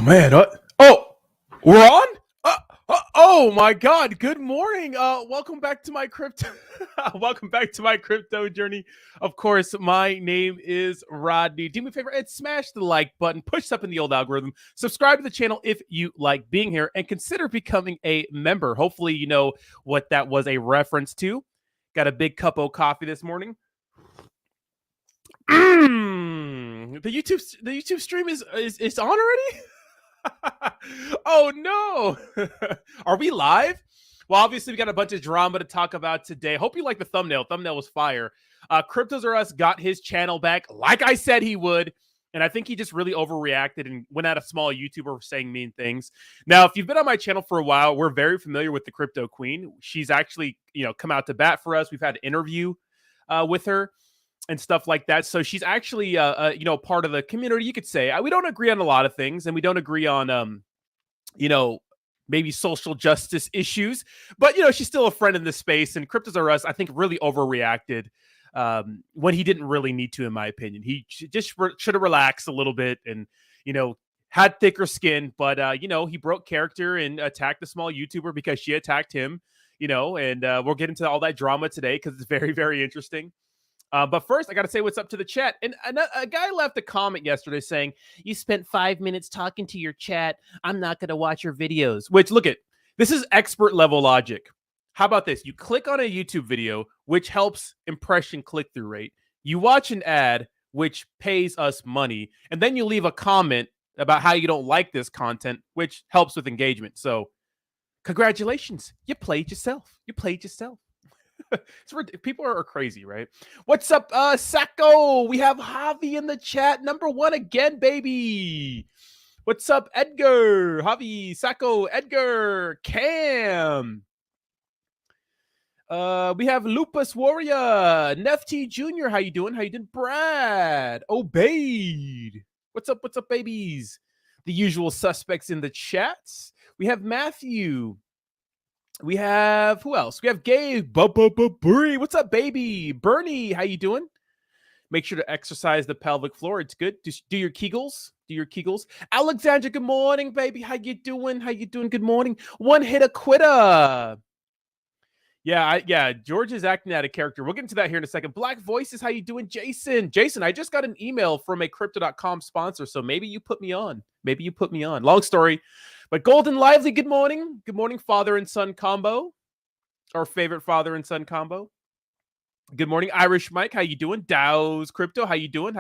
man. Oh, we're on? Oh my God. Good morning. Welcome back to my crypto. Welcome back to my crypto journey. Of course, my name is Rodney. Do me a favor and smash the like button, push up in the old algorithm, subscribe to the channel if you like being here, and consider becoming a member. Hopefully, you know what that was a reference to. Got a big cup of coffee this morning. The YouTube stream is on already? Oh no. Are we live? Well, obviously we got a bunch of drama to talk about today. Hope you like the thumbnail. Thumbnail was fire. Cryptos R Us got his channel back like I said he would. And I think he just really overreacted and went at a small YouTuber for saying mean things. Now, if you've been on my channel for a while, we're very familiar with the Crypto Queen. She's actually, come out to bat for us. We've had an interview with her and stuff like that. So she's actually, part of the community, you could say. We don't agree on a lot of things, and we don't agree on, maybe social justice issues. But, she's still a friend in this space. And Cryptos R Us, I think, really overreacted when he didn't really need to, in my opinion. He just should have relaxed a little bit and, had thicker skin. But, he broke character and attacked a small YouTuber because she attacked him, and we'll get into all that drama today because it's very, very interesting. But first, I got to say what's up to the chat. And a guy left a comment yesterday saying, you spent 5 minutes talking to your chat. I'm not going to watch your videos. Which, look at, this is expert level logic. How about this? You click on a YouTube video, which helps impression click-through rate. You watch an ad, which pays us money. And then you leave a comment about how you don't like this content, which helps with engagement. So, congratulations. You played yourself. You played yourself. People are crazy, right? What's up, Sacco? We have Javi in the chat. #1 again, baby. What's up, Edgar? Javi, Sacco, Edgar, Cam. We have Lupus Warrior, Nefty Jr. How you doing? How you doing? Brad, Obeyed. What's up, babies? The usual suspects in the chats. We have Matthew. We have, who else? We have Gabe. Bree. What's up, baby? Bernie, how you doing? Make sure to exercise the pelvic floor. It's good. Just do your Kegels. Do your Kegels. Alexandra, good morning, baby. How you doing? How you doing? Good morning. One hitter quitter. Yeah, George is acting out of character. We'll get into that here in a second. Black Voices, how you doing? Jason, I just got an email from a Crypto.com sponsor, so maybe you put me on. Long story. But Golden Lively, good morning. Good morning, father and son combo. Our favorite father and son combo. Good morning, Irish Mike. How you doing? Dow's Crypto. How you doing?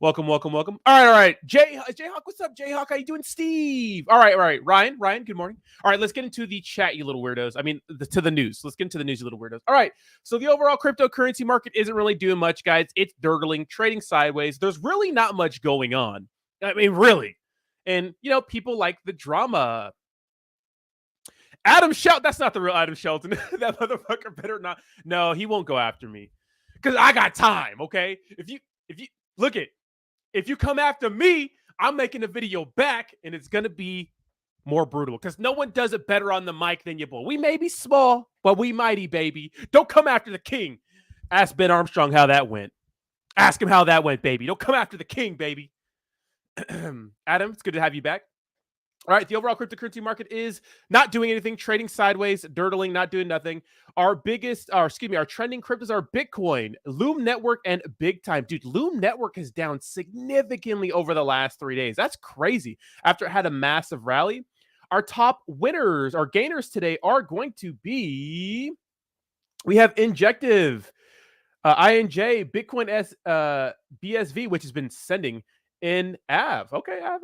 Welcome. All right. Jayhawk, what's up, Jayhawk? How you doing? Steve. All right. Ryan, good morning. All right, let's get into the chat, you little weirdos. I mean, to the news. Let's get into the news, you little weirdos. All right. So the overall cryptocurrency market isn't really doing much, guys. It's dirtling, trading sideways. There's really not much going on. I mean, really. And, people like the drama. Adam Shelton. That's not the real Adam Shelton. That motherfucker better not. No, he won't go after me. Because I got time, okay? If you look it. If you come after me, I'm making a video back, and it's going to be more brutal. Because no one does it better on the mic than your boy. We may be small, but we mighty, baby. Don't come after the king. Ask Ben Armstrong how that went. Ask him how that went, baby. Don't come after the king, baby. Adam, it's good to have you back. All right, the overall cryptocurrency market is not doing anything, trading sideways, dirtling, not doing nothing. Our trending cryptos are Bitcoin, Loom Network, and Big Time. Dude, Loom Network is down significantly over the last 3 days. That's crazy. After it had a massive rally. Our top winners, our gainers today are going to be, we have Injective, INJ, Bitcoin BSV, which has been sending in AV. Okay, AV.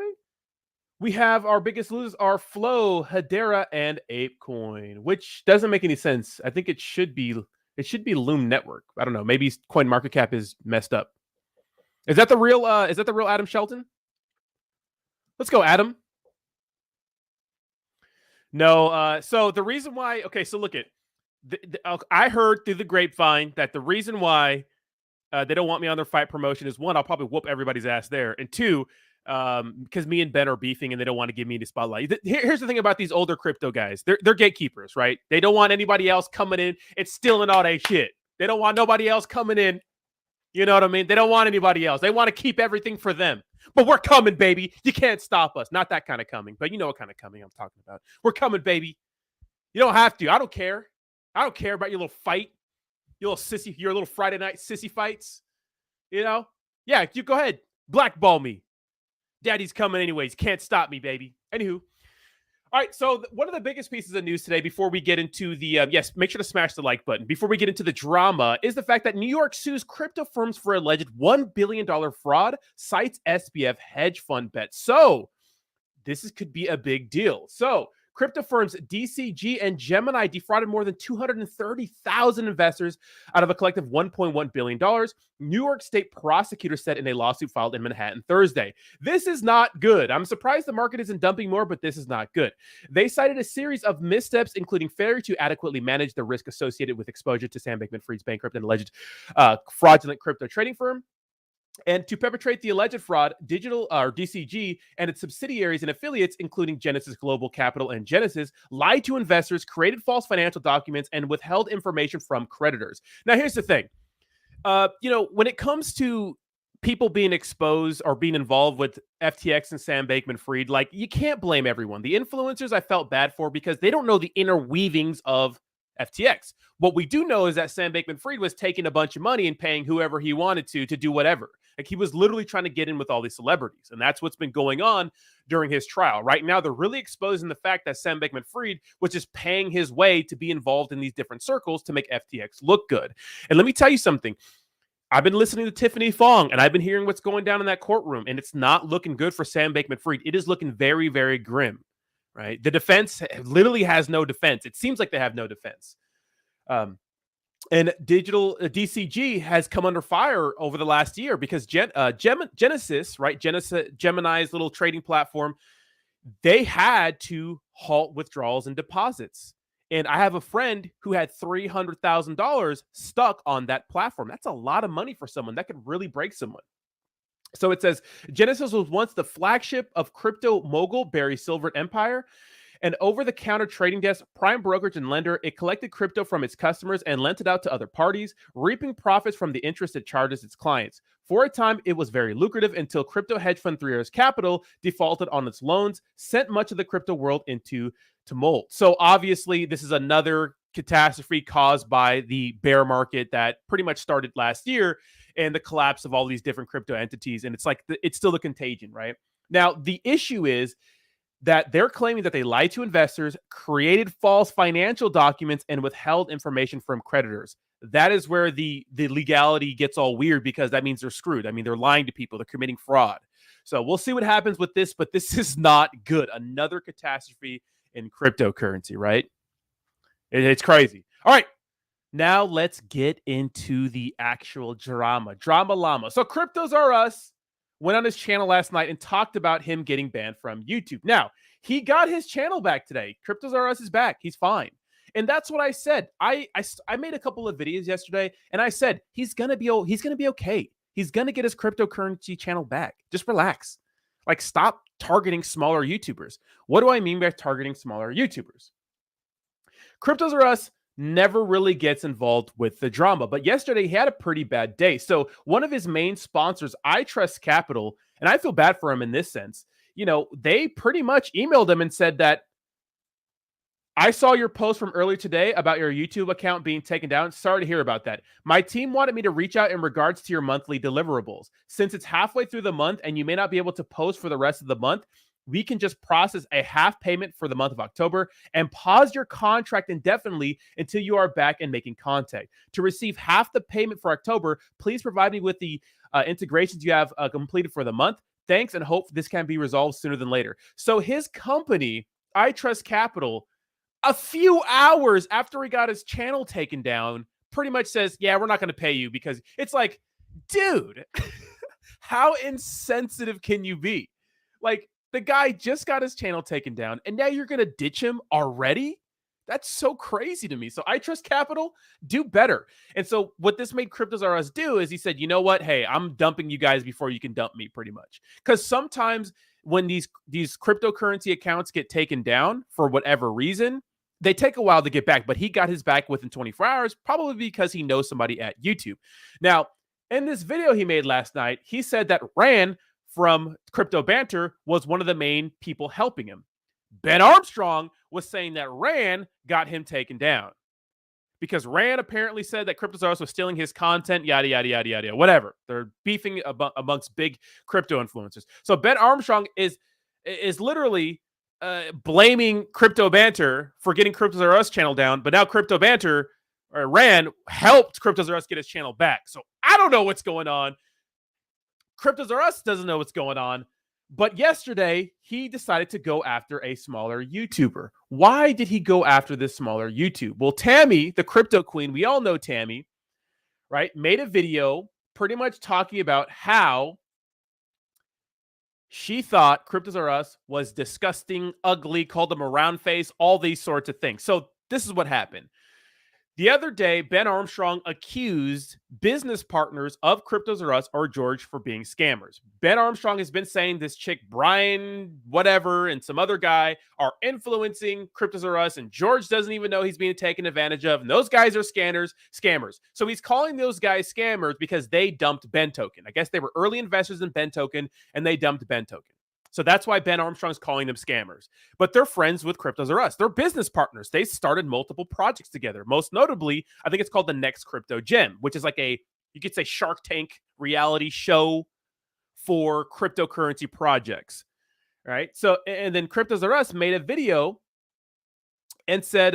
We have our biggest losers are Flow, Hedera, and ApeCoin, which doesn't make any sense. I think it should be Loom Network. I don't know. Maybe CoinMarketCap is messed up. Is that the real Adam Shelton? Let's go, Adam. No, so the reason why, okay, so look at, I heard through the grapevine that the reason why they don't want me on their fight promotion is, one, I'll probably whoop everybody's ass there, and two, because me and Ben are beefing and they don't want to give me the spotlight. Here's the thing about these older crypto guys. They're gatekeepers, right? They don't want anybody else coming in and stealing all that shit. They don't want nobody else coming in. You know what I mean? They don't want anybody else. They want to keep everything for them. But we're coming, baby. You can't stop us. Not that kind of coming, but you know what kind of coming I'm talking about. We're coming, baby. You don't have to. I don't care. I don't care about your little fight, your little Friday night sissy fights. You know? Yeah, you go ahead. Blackball me. Daddy's coming anyways. Can't stop me, baby. Anywho. All right, so one of the biggest pieces of news today before we get into the, yes, make sure to smash the like button. Before we get into the drama is the fact that New York sues crypto firms for alleged $1 billion fraud, cites SBF hedge fund bet. So this could be a big deal. So crypto firms DCG and Gemini defrauded more than 230,000 investors out of a collective $1.1 billion, New York State prosecutors said in a lawsuit filed in Manhattan Thursday. This is not good. I'm surprised the market isn't dumping more, but this is not good. They cited a series of missteps, including failure to adequately manage the risk associated with exposure to Sam Bankman-Fried's bankrupt and alleged fraudulent crypto trading firm. And to perpetrate the alleged fraud, DCG and its subsidiaries and affiliates, including Genesis Global Capital and Genesis, lied to investors, created false financial documents, and withheld information from creditors. Now, here's the thing. When it comes to people being exposed or being involved with FTX and Sam Bankman-Fried, like, you can't blame everyone. The influencers I felt bad for because they don't know the inner weavings of FTX. What we do know is that Sam Bankman-Fried was taking a bunch of money and paying whoever he wanted to do whatever. Like, he was literally trying to get in with all these celebrities. And that's what's been going on during his trial. Right now, they're really exposing the fact that Sam Bankman-Fried was just paying his way to be involved in these different circles to make FTX look good. And let me tell you something. I've been listening to Tiffany Fong, and I've been hearing what's going down in that courtroom, and it's not looking good for Sam Bankman-Fried. It is looking very, very grim, right? The defense literally has no defense. It seems like they have no defense. And DCG has come under fire over the last year because Genesis, right? Gemini's little trading platform, they had to halt withdrawals and deposits. And I have a friend who had $300,000 stuck on that platform. That's a lot of money for someone. That could really break someone. So it says, Genesis was once the flagship of crypto mogul Barry Silbert Empire. An over-the-counter trading desk, prime brokerage, and lender, it collected crypto from its customers and lent it out to other parties, reaping profits from the interest it charges its clients. For a time, it was very lucrative until crypto hedge fund 3 Arrows Capital defaulted on its loans, sent much of the crypto world into tumult. So obviously, this is another catastrophe caused by the bear market that pretty much started last year and the collapse of all these different crypto entities. And it's like, it's still a contagion, right? Now, the issue is that they're claiming that they lied to investors, created false financial documents, and withheld information from creditors. That is where the legality gets all weird because that means they're screwed. I mean, they're lying to people. They're committing fraud. So we'll see what happens with this, but this is not good. Another catastrophe in cryptocurrency, right? It's crazy. All right. Now let's get into the actual drama. Drama llama. So Cryptos R Us went on his channel last night and talked about him getting banned from YouTube. Now, he got his channel back today. Cryptos R Us is back. He's fine. And that's what I said. I made a couple of videos yesterday, and I said he's gonna be okay. He's gonna get his cryptocurrency channel back. Just relax. Like, stop targeting smaller YouTubers. What do I mean by targeting smaller YouTubers? Cryptos R Us never really gets involved with the drama, but yesterday he had a pretty bad day. So one of his main sponsors, I Trust Capital, and I feel bad for him in this sense, they pretty much emailed him and said that, I saw your post from earlier today about your YouTube account being taken down. Sorry to hear about that. My team wanted me to reach out in regards to your monthly deliverables. Since it's halfway through the month and you may not be able to post for the rest of the month, we can just process a half payment for the month of October and pause your contract indefinitely until you are back and making contact. To receive half the payment for October, please provide me with the integrations you have completed for the month. Thanks, and hope this can be resolved sooner than later. So his company, I Trust Capital, a few hours after he got his channel taken down, pretty much says, yeah, we're not going to pay you, because it's like, dude, how insensitive can you be? Like, the guy just got his channel taken down, and now you're going to ditch him already? That's so crazy to me. So I Trust Capital, do better. And so what this made Cryptos R Us do is he said, you know what? Hey, I'm dumping you guys before you can dump me, pretty much. Because sometimes when these cryptocurrency accounts get taken down for whatever reason, they take a while to get back. But he got his back within 24 hours, probably because he knows somebody at YouTube. Now, in this video he made last night, he said that Rand from Crypto Banter was one of the main people helping him. Ben Armstrong was saying that Rand got him taken down because Rand apparently said that Cryptosaurus was stealing his content, yada, yada, yada, yada, whatever. They're beefing amongst big crypto influencers. So Ben Armstrong is literally blaming Crypto Banter for getting Cryptosaurus channel down, but now Crypto Banter or Rand helped Cryptosaurus get his channel back. So I don't know what's going on. Cryptosaurus doesn't know what's going on. But yesterday, he decided to go after a smaller YouTuber. Why did he go after this smaller YouTube? Well, Tammy, the crypto queen, we all know Tammy, right, made a video pretty much talking about how she thought Cryptosaurus was disgusting, ugly, called him a round face, all these sorts of things. So this is what happened. The other day, Ben Armstrong accused business partners of Cryptosaurus or George for being scammers. Ben Armstrong has been saying this chick, Brian, whatever, and some other guy are influencing Cryptosaurus, and George doesn't even know he's being taken advantage of. And those guys are scammers. So he's calling those guys scammers because they dumped Ben Token. I guess they were early investors in Ben Token, and they dumped Ben Token. So that's why Ben Armstrong's calling them scammers. But they're friends with Cryptosaurus. They're business partners. They started multiple projects together. Most notably, I think it's called the Next Crypto Gem, which is like you could say Shark Tank reality show for cryptocurrency projects. Right? So, and then Cryptosaurus made a video and said,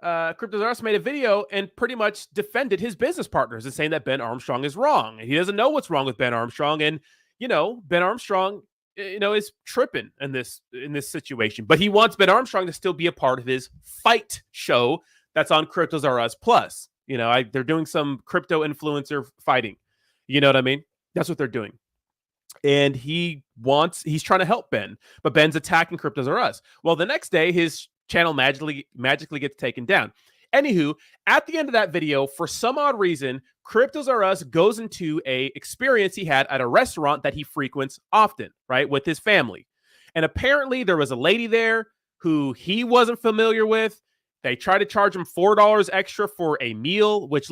Cryptosaurus made a video and pretty much defended his business partners and saying that Ben Armstrong is wrong. And he doesn't know what's wrong with Ben Armstrong. And, Ben Armstrong is tripping in this situation, but he wants Ben Armstrong to still be a part of his fight show that's on Cryptosaurus Plus. They're doing some crypto influencer fighting. You know what I mean? That's what they're doing. And he's trying to help Ben, but Ben's attacking Cryptosaurus. Well, the next day, his channel magically gets taken down. Anywho, at the end of that video, for some odd reason, Cryptosaurus goes into a experience he had at a restaurant that he frequents often, right, with his family. And apparently there was a lady there who he wasn't familiar with. They tried to charge him $4 extra for a meal, which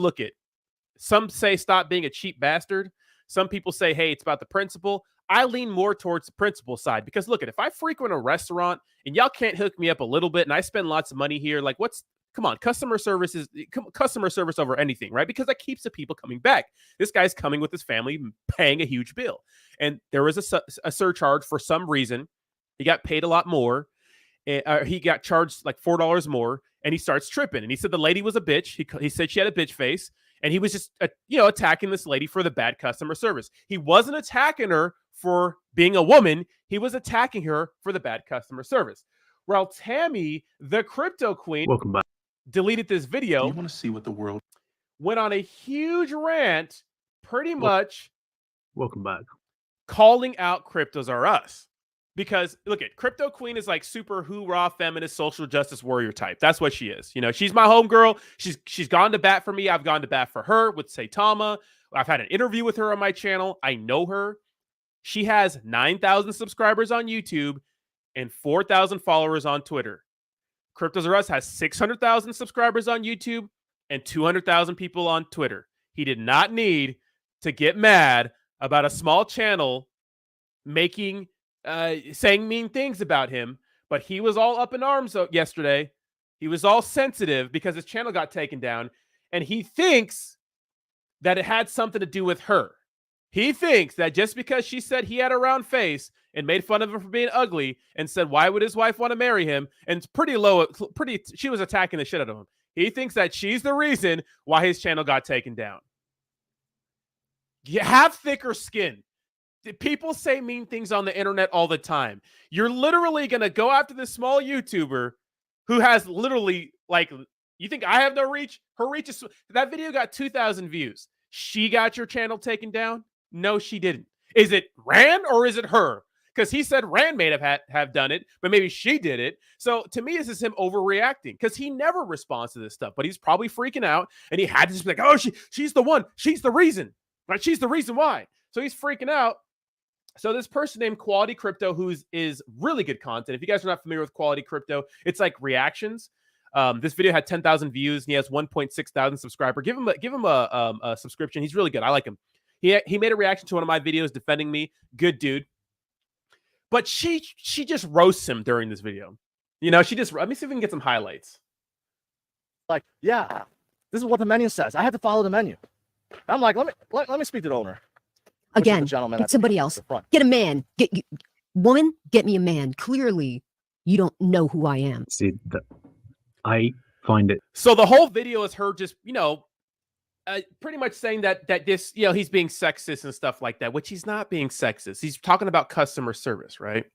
some say stop being a cheap bastard. Some people say, hey, it's about the principle. I lean more towards the principle side because if I frequent a restaurant and y'all can't hook me up a little bit and I spend lots of money here, come on, customer service over anything, right? Because that keeps the people coming back. This guy's coming with his family, paying a huge bill. And there was a surcharge for some reason. He got paid a lot more. He got charged like $4 more, and he starts tripping. And he said the lady was a bitch. He said she had a bitch face, and he was just, attacking this lady for the bad customer service. He wasn't attacking her for being a woman. He was attacking her for the bad customer service. Well, Tammy, the crypto queen, welcome back, deleted this video. You want to see what the world went on a huge rant, pretty much. Welcome back. Calling out Cryptosaurus. Because Crypto Queen is like super hoorah feminist social justice warrior type. That's what she is. She's my homegirl. She's gone to bat for me. I've gone to bat for her with Saitama. I've had an interview with her on my channel. I know her. She has 9,000 subscribers on YouTube and 4,000 followers on Twitter. Cryptosaurus has 600,000 subscribers on YouTube and 200,000 people on Twitter. He did not need to get mad about a small channel saying mean things about him, but he was all up in arms yesterday. He was all sensitive because his channel got taken down, and he thinks that it had something to do with her. He thinks that just because she said he had a round face and made fun of him for being ugly and said, why would his wife want to marry him? And it's she was attacking the shit out of him. He thinks that she's the reason why his channel got taken down. You have thicker skin. People say mean things on the internet all the time. You're literally going to go after this small YouTuber who has literally, you think I have no reach? Her reach is, that video got 2,000 views. She got your channel taken down? No, she didn't. Is it Rand or is it her? Because he said Rand may have done it, but maybe she did it. So to me, this is him overreacting because he never responds to this stuff, but he's probably freaking out and he had to just be like, oh, she's the one. She's the reason. Right? She's the reason why. So he's freaking out. So this person named Quality Crypto, who is really good content. If you guys are not familiar with Quality Crypto, it's like reactions. This video had 10,000 views and he has 1.6 thousand subscribers. Give him a subscription. He's really good. I like him. He made a reaction to one of my videos defending me. Good dude. But she just roasts him during this video. You know, let me see if we can get some highlights. Like, yeah, this is what the menu says. I had to follow the menu. I'm like, let me speak to the owner. Again, get somebody else. Get a man. Woman, get me a man. Clearly, you don't know who I am. See, I find it. So the whole video is her just, you know, pretty much saying that this, you know, he's being sexist and stuff like that, which he's not being sexist. He's talking about customer service, right?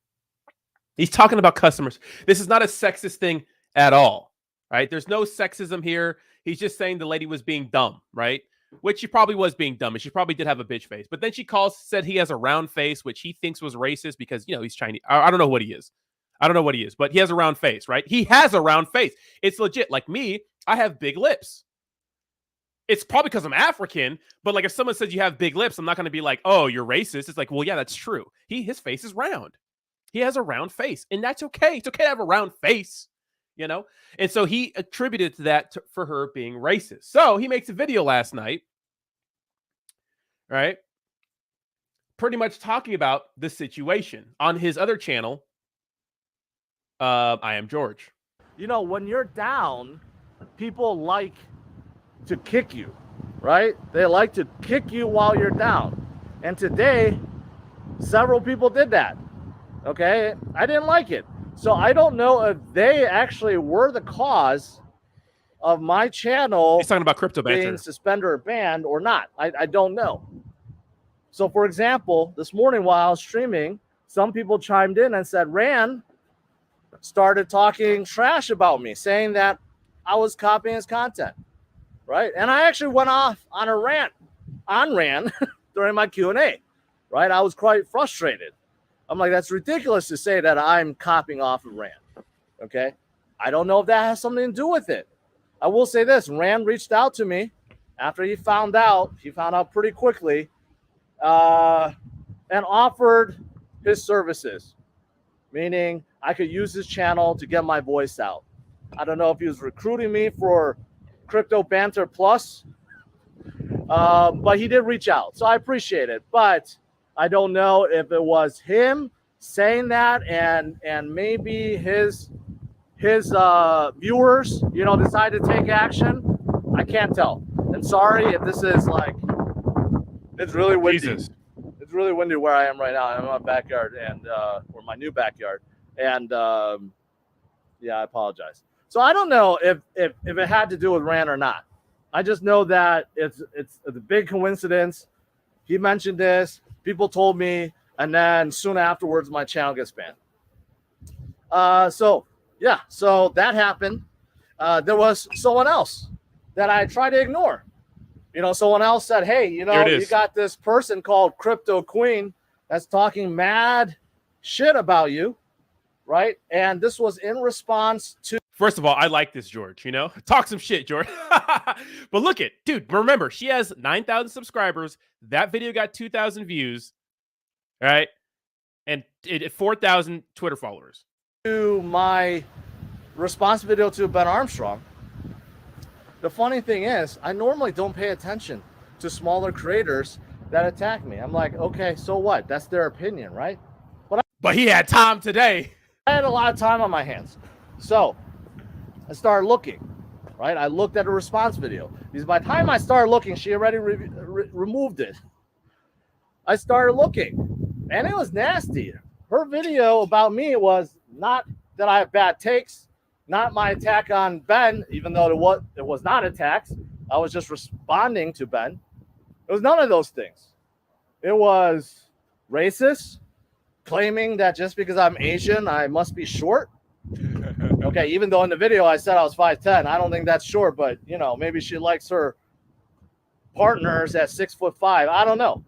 He's talking about customers. This is not a sexist thing at all, right? There's no sexism here. He's just saying the lady was being dumb, right? Which she probably was being dumb, and she probably did have a bitch face. But then she said he has a round face, which he thinks was racist because, you know, he's Chinese. I don't know what he is. I don't know what he is, but he has a round face, right? He has a round face. It's legit. Like me, I have big lips. It's probably because I'm African, but like if someone says you have big lips, I'm not going to be like, oh, you're racist. It's like, well, yeah, that's true. His face is round. He has a round face, and that's okay. It's okay to have a round face, you know? And so he attributed to that for her being racist. So he makes a video last night, right? Pretty much talking about the situation on his other channel. I am George. You know, when you're down, people like to kick you, right? They like to kick you while you're down. And today, several people did that. Okay, I didn't like it. So I don't know if they actually were the cause of my channel. He's talking about crypto banter being suspended or banned or not. I don't know. So for example, this morning while I was streaming, some people chimed in and said Ran started talking trash about me, saying that I was copying his content, right? And I actually went off on a rant on Ran during my Q&A, right? I was quite frustrated. I'm like, that's ridiculous to say that I'm copying off of Ran, okay? I don't know if that has something to do with it. I will say this, Ran reached out to me after he found out pretty quickly, and offered his services, meaning I could use his channel to get my voice out. I don't know if he was recruiting me for Crypto Banter Plus, but he did reach out, so I appreciate it. But I don't know if it was him saying that and maybe his viewers, you know, decided to take action. I can't tell. And sorry if this is like, it's really windy. Jesus. It's really windy where I am right now. I'm in my backyard or my new backyard. And yeah, I apologize. So I don't know if it had to do with Ran or not. I just know that it's a big coincidence. He mentioned this, people told me, and then soon afterwards my channel gets banned. So yeah, so that happened. There was someone else that I tried to ignore. You know, someone else said, hey, you know, you got this person called Crypto Queen that's talking mad shit about you, right? And this was in response to... First of all, I like this, George, you know? Talk some shit, George. But look it, dude, remember, she has 9,000 subscribers. That video got 2,000 views, right? And 4,000 Twitter followers. To my response video to Ben Armstrong, the funny thing is, I normally don't pay attention to smaller creators that attack me. I'm like, okay, so what? That's their opinion, right? But he had time today. I had a lot of time on my hands. So I started looking, right? I looked at a response video. Because by the time I started looking, she already removed it. I started looking, and it was nasty. Her video about me was not that I have bad takes, not my attack on Ben, even though it was not attacks. I was just responding to Ben. It was none of those things. It was racist, claiming that just because I'm Asian, I must be short. Okay, even though in the video I said I was 5'10", I don't think that's short, but you know, maybe she likes her partners at 6'5". I don't know.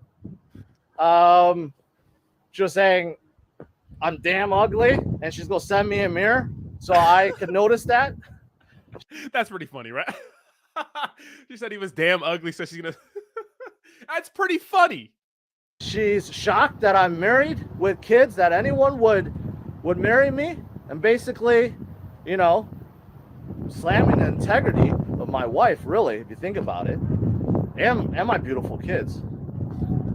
She was saying I'm damn ugly, and she's gonna send me a mirror so I could notice that. That's pretty funny, right? She said he was damn ugly, so she's gonna... That's pretty funny. She's shocked that I'm married with kids, that anyone would marry me, and basically, you know, slamming the integrity of my wife, really, if you think about it, and my beautiful kids.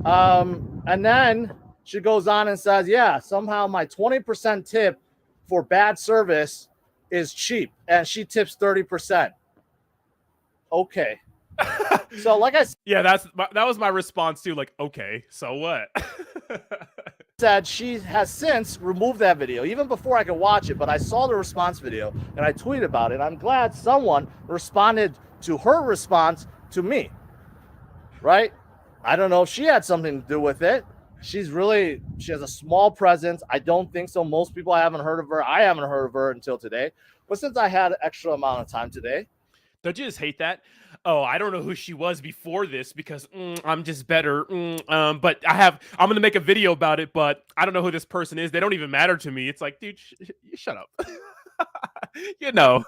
And then she goes on and says, yeah, somehow my 20% tip for bad service is cheap, and she tips 30%. Okay. So like I Yeah, that was my response too. Like, okay, so what? said, she has since removed that video even before I could watch it, but I saw the response video and I tweeted about it. I'm glad someone responded to her response to me, right? I don't know if she had something to do with it. She has a small presence. I don't think so. Most people haven't heard of her. I haven't heard of her until today. But since I had an extra amount of time today. Don't you just hate that? Oh, I don't know who she was before this because I'm just better. But I'm going to make a video about it, but I don't know who this person is. They don't even matter to me. It's like, dude, shut up. You know,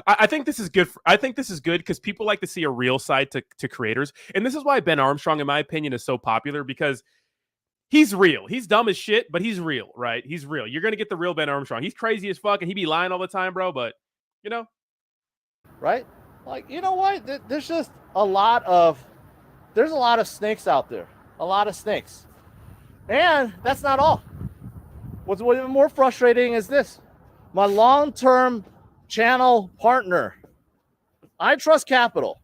I think this is good. I think this is good because people like to see a real side to creators. And this is why Ben Armstrong, in my opinion, is so popular, because he's real. He's dumb as shit, but he's real, right? He's real. You're going to get the real Ben Armstrong. He's crazy as fuck and he be lying all the time, bro. But, you know. Right? Like, you know what? There's just a lot of snakes out there. A lot of snakes. And that's not all. What's even more frustrating is this. My long-term channel partner, I Trust Capital.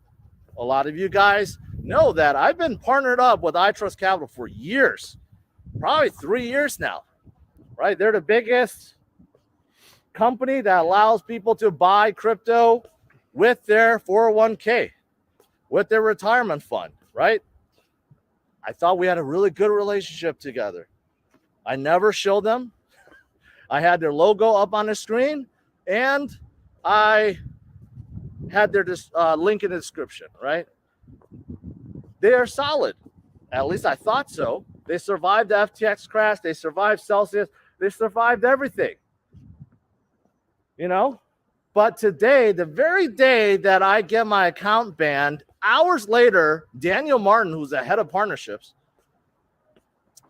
A lot of you guys know that I've been partnered up with I Trust Capital for years. Probably 3 years now. Right? They're the biggest company that allows people to buy crypto with their 401k, with their retirement fund, right? I thought we had a really good relationship together. I never showed them. I had their logo up on the screen, and I had their link in the description, right? They are solid. At least I thought so. They survived the FTX crash. They survived Celsius. They survived everything. You know? But today, the very day that I get my account banned, hours later, Daniel Martin, who's the head of partnerships,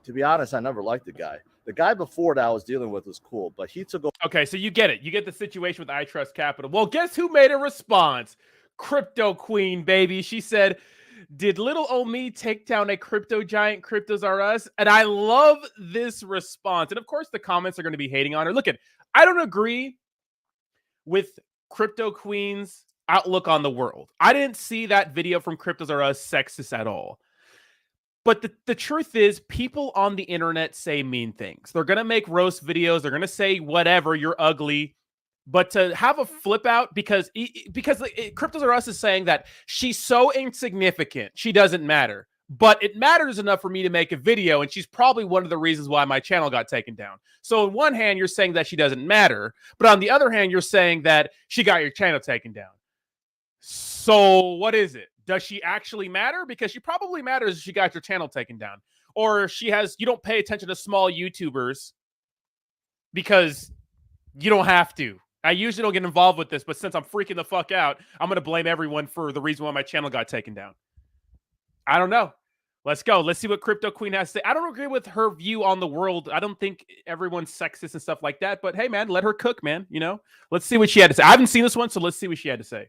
to be honest, I never liked the guy. The guy before that I was dealing with was cool, but he took over. Okay, so you get it. You get the situation with I Trust Capital. Well, guess who made a response? Crypto Queen, baby. She said, did little old me take down a crypto giant? Cryptos are us. And I love this response. And of course, the comments are going to be hating on her. Look, I don't agree with Crypto Queen's outlook on the world. I didn't see that video from Cryptos Are Us sexist at all. But the truth is, people on the internet say mean things. They're going to make roast videos. They're going to say whatever, you're ugly. But to have a flip out because Cryptos Are Us is saying that she's so insignificant, she doesn't matter. But it matters enough for me to make a video, and she's probably one of the reasons why my channel got taken down. So on one hand, you're saying that she doesn't matter, but on the other hand, you're saying that she got your channel taken down. So what is it? Does she actually matter? Because she probably matters if she got your channel taken down. Or you don't pay attention to small YouTubers because you don't have to. I usually don't get involved with this, but since I'm freaking the fuck out, I'm going to blame everyone for the reason why my channel got taken down. I don't know. Let's go. Let's see what Crypto Queen has to say. I don't agree with her view on the world. I don't think everyone's sexist and stuff like that. But hey, man, let her cook, man. You know, let's see what she had to say. I haven't seen this one, so let's see what she had to say.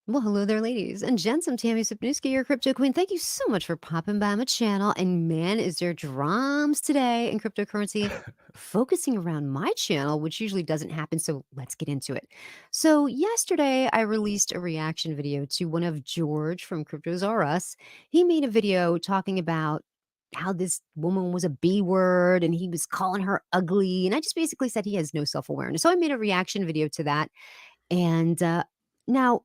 Well, hello there, ladies and gents. I'm Tammy Sipniewski, your Crypto Queen. Thank you so much for popping by my channel. And man, is there drums today in cryptocurrency focusing around my channel, which usually doesn't happen. So let's get into it. So yesterday, I released a reaction video to one of George from Cryptos Are Us. He made a video talking about how this woman was a B word and he was calling her ugly. And I just basically said he has no self-awareness. So I made a reaction video to that. And now,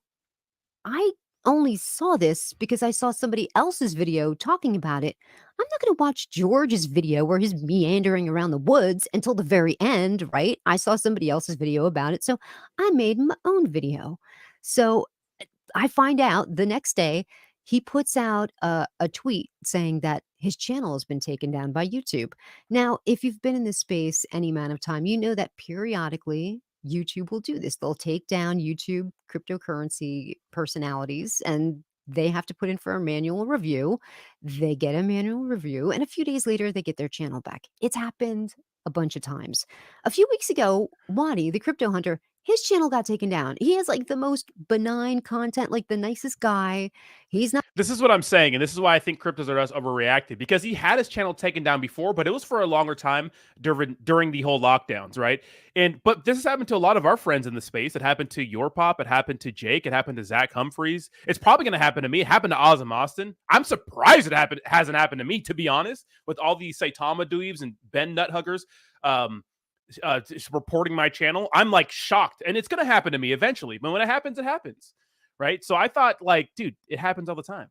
I only saw this because I saw somebody else's video talking about it. I'm not going to watch George's video where he's meandering around the woods until the very end, right? I saw somebody else's video about it, so I made my own video. So I find out the next day he puts out a tweet saying that his channel has been taken down by YouTube. Now, if you've been in this space any amount of time, you know that periodically YouTube will do this. They'll take down YouTube cryptocurrency personalities and they have to put in for a manual review. They get a manual review and a few days later they get their channel back. It's happened a bunch of times. A few weeks ago, Wadi, the crypto hunter, his channel got taken down. He has like the most benign content, like the nicest guy. He's not This is what I'm saying, and this is why I think Cryptos R Us overreacted, because he had his channel taken down before, but it was for a longer time during the whole lockdowns, right? But this has happened to a lot of our friends in the space. It happened to Your Pop, it happened to Jake, it happened to Zach Humphreys. It's probably going to happen to me. It happened to Ozzy Austin. I'm surprised hasn't happened to me, to be honest, with all these Saitama dweebs and Ben Nuthuggers reporting my channel. I'm like shocked, and it's going to happen to me eventually. But when it happens. Right. So I thought, like, dude, it happens all the time.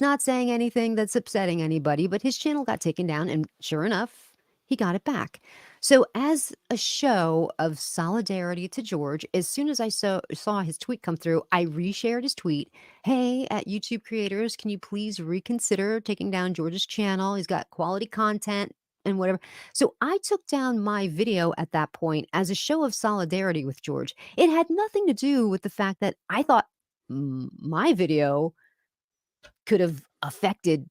not saying anything that's upsetting anybody, but his channel got taken down, and sure enough, he got it back. So, as a show of solidarity to George, as soon as I saw his tweet come through, I reshared his tweet. Hey, at YouTube creators, can you please reconsider taking down George's channel? He's got quality content and whatever. So, I took down my video at that point as a show of solidarity with George. It had nothing to do with the fact that I thought my video could have affected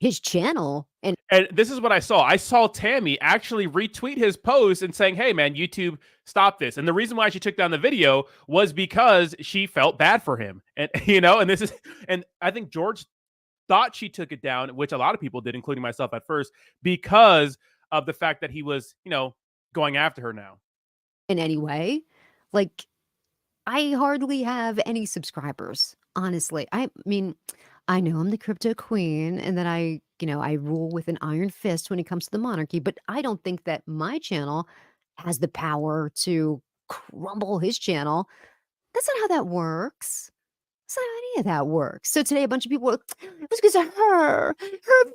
his channel. And this is what I saw. I saw Tammy actually retweet his post and saying, hey, man, YouTube, stop this. And the reason why she took down the video was because she felt bad for him. And, and I think George thought she took it down, which a lot of people did, including myself at first, because of the fact that he was, going after her now. in any way, like, I hardly have any subscribers, honestly. I mean, I know I'm the crypto queen and that I rule with an iron fist when it comes to the monarchy, but I don't think that my channel has the power to crumble his channel. That's not how that works. That's not how any of that works. So today, a bunch of people were, it was because of her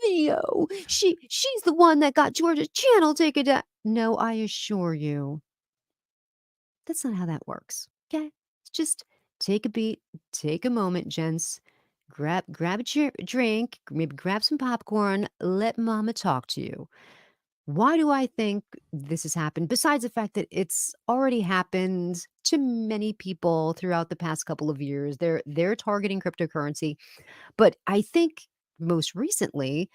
video. She's the one that got George's channel taken down. No, I assure you, that's not how that works. Okay, just take a beat, take a moment, gents. Grab a drink, maybe grab some popcorn. Let mama talk to you. Why do I think this has happened? Besides the fact that it's already happened to many people throughout the past couple of years. They're targeting cryptocurrency. But I think most recently,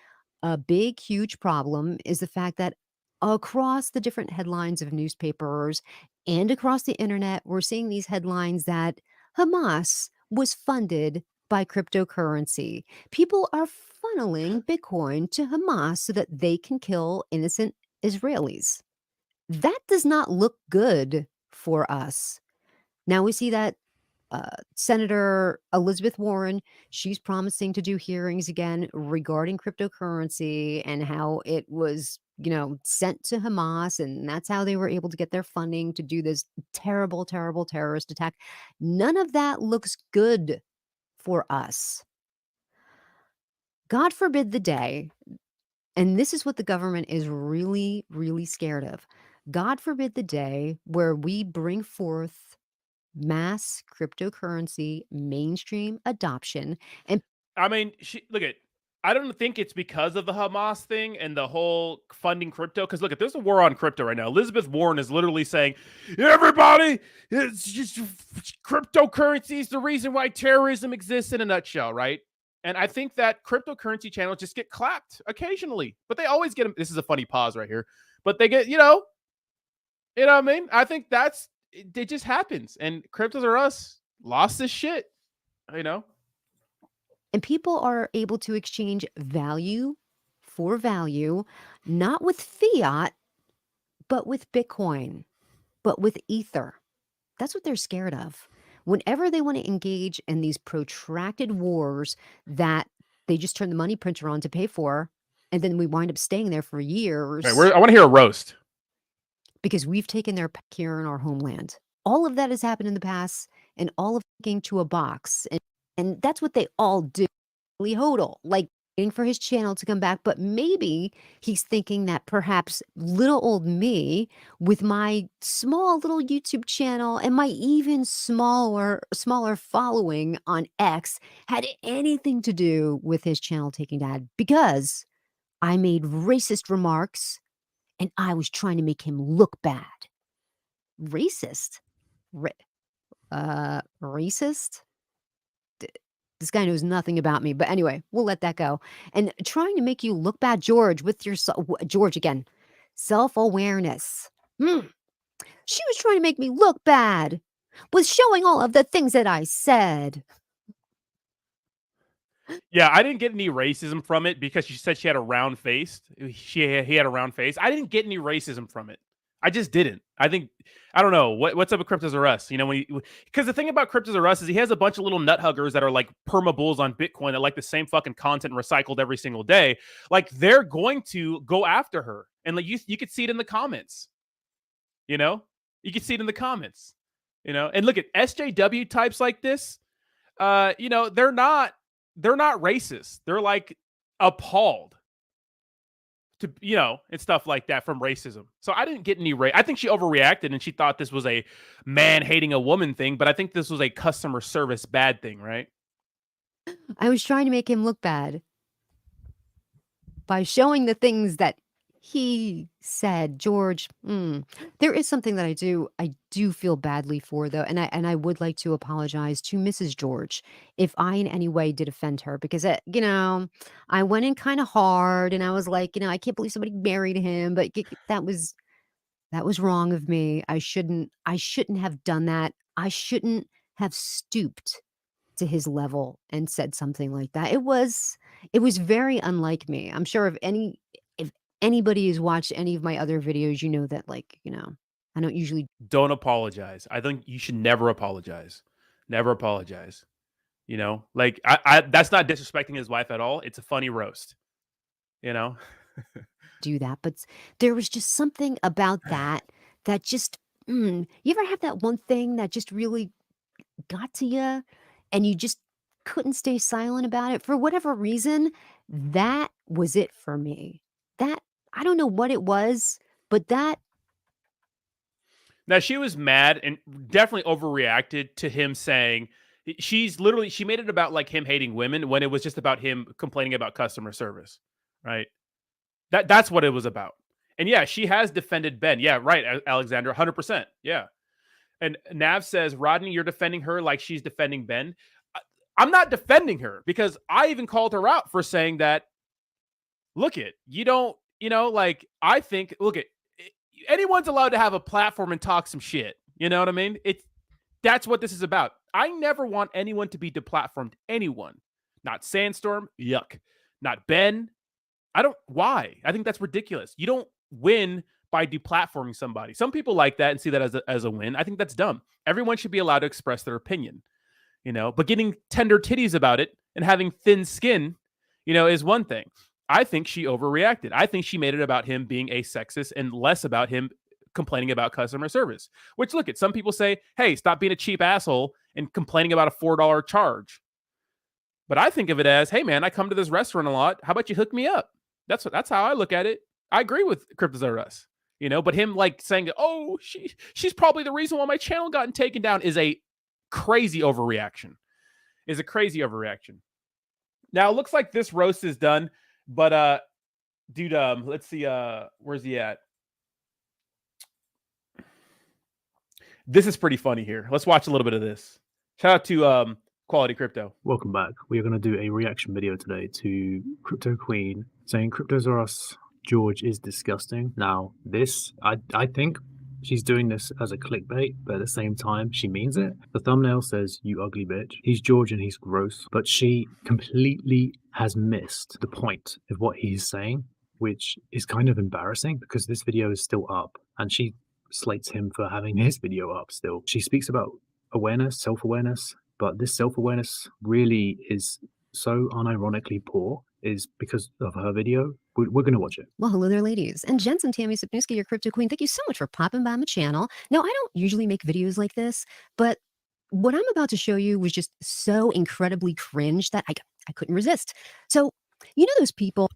a big, huge problem is the fact that across the different headlines of newspapers and across the internet, we're seeing these headlines that Hamas was funded by cryptocurrency. People are funneling Bitcoin to Hamas so that they can kill innocent Israelis. That does not look good for us. Now we see that Senator Elizabeth Warren, she's promising to do hearings again regarding cryptocurrency and how it was, sent to Hamas, and that's how they were able to get their funding to do this terrible, terrible terrorist attack. None of that looks good for us. God forbid the day, and this is what the government is really, really scared of. God forbid the day where we bring forth mass cryptocurrency mainstream adoption. And I mean, I don't think it's because of the Hamas thing and the whole funding crypto. Because look, there's a war on crypto right now. Elizabeth Warren is literally saying, everybody, it's just cryptocurrency is the reason why terrorism exists, in a nutshell, right? And I think that cryptocurrency channels just get clapped occasionally, but they always get them. This is a funny pause right here, but they get, what I mean? I think it just happens. And Cryptos R Us lost this shit, And people are able to exchange value for value, not with fiat, but with Bitcoin, but with Ether. That's what they're scared of. Whenever they want to engage in these protracted wars that they just turn the money printer on to pay for, and then we wind up staying there for years. Right, I want to hear a roast. Because we've taken their here in our homeland. All of that has happened in the past, and all of it came to a box. And that's what they all do. Lee Hodel, like waiting for his channel to come back. But maybe he's thinking that perhaps little old me with my small little YouTube channel and my even smaller following on X had anything to do with his channel taking down, because I made racist remarks and I was trying to make him look bad. Racist? Racist? This guy knows nothing about me. But anyway, we'll let that go. And trying to make you look bad, George, with your George again, self-awareness. She was trying to make me look bad with showing all of the things that I said. Yeah, I didn't get any racism from it because she said she had a round face. He had a round face. I didn't get any racism from it. I just didn't. I don't know what's up with Cryptos R Us. You know, because the thing about Cryptos R Us is he has a bunch of little nut huggers that are like perma bulls on Bitcoin that like the same fucking content recycled every single day. Like they're going to go after her, and like you could see it in the comments. You know, you could see it in the comments. You know, and look at SJW types like this. You know, they're not racist. They're like appalled to, you know, and stuff like that from racism. So I didn't get any I think she overreacted and she thought this was a man hating a woman thing, but I think this was a customer service bad thing, right? I was trying to make him look bad by showing the things that he said. George, there is something that I do feel badly for, though, and I would like to apologize to Mrs. George if I in any way did offend her, because you know, I went in kind of hard and I was like, you know, I can't believe somebody married him, but that was wrong of me. I shouldn't have done that. I shouldn't have stooped to his level and said something like that. It was very unlike me. I'm sure if anybody has watched any of my other videos, you know that, like, you know, I don't usually Don't apologize. I think you should never apologize. Never apologize. You know, like I that's not disrespecting his wife at all. It's a funny roast. You know? do that, but there was just something about that just you ever have that one thing that just really got to you and you just couldn't stay silent about it for whatever reason? That was it for me. That I don't know what it was, but that Now she was mad and definitely overreacted to him saying she made it about like him hating women when it was just about him complaining about customer service, right? That's what it was about. And yeah, she has defended Ben. Yeah, right, Alexander, 100%. Yeah. And Nav says, Rodney, you're defending her like she's defending Ben. I'm not defending her because I even called her out for saying that. Look it, you don't, you know, like I think, look it, anyone's allowed to have a platform and talk some shit. You know what I mean? That's what this is about. I never want anyone to be deplatformed. Anyone. Not Sandstorm. Yuck. Not Ben. Why? I think that's ridiculous. You don't win by deplatforming somebody. Some people like that and see that as a win. I think that's dumb. Everyone should be allowed to express their opinion, you know, but getting tender titties about it and having thin skin, you know, is one thing. I think she overreacted. I think she made it about him being a sexist and less about him complaining about customer service, which look at some people say, hey, stop being a cheap asshole and complaining about a $4 charge. But I think of it as, hey man, I come to this restaurant a lot. How about you hook me up? That's how I look at it. I agree with Cryptos R Us, you know, but him like saying, oh, she's probably the reason why my channel gotten taken down is a crazy overreaction. Now it looks like this roast is done. But dude, let's see, where's he at? This is pretty funny here. Let's watch a little bit of this. Shout out to Quality Crypto. Welcome back. We are going to do a reaction video today to Crypto Queen saying Cryptos R Us George is disgusting. Now, this, I think she's doing this as a clickbait, but at the same time, she means it. The thumbnail says, you ugly bitch. He's George and he's gross, but she completely has missed the point of what he's saying, which is kind of embarrassing because this video is still up and she slates him for having his video up still. She speaks about awareness, self-awareness, but this self-awareness really is so unironically poor is because of her video. We're going to watch it. Well, hello there, ladies and gents. I'm Tammy Sapnewski, your crypto queen. Thank you so much for popping by my channel. Now, I don't usually make videos like this, but what I'm about to show you was just so incredibly cringe that I couldn't resist. So, you know those people.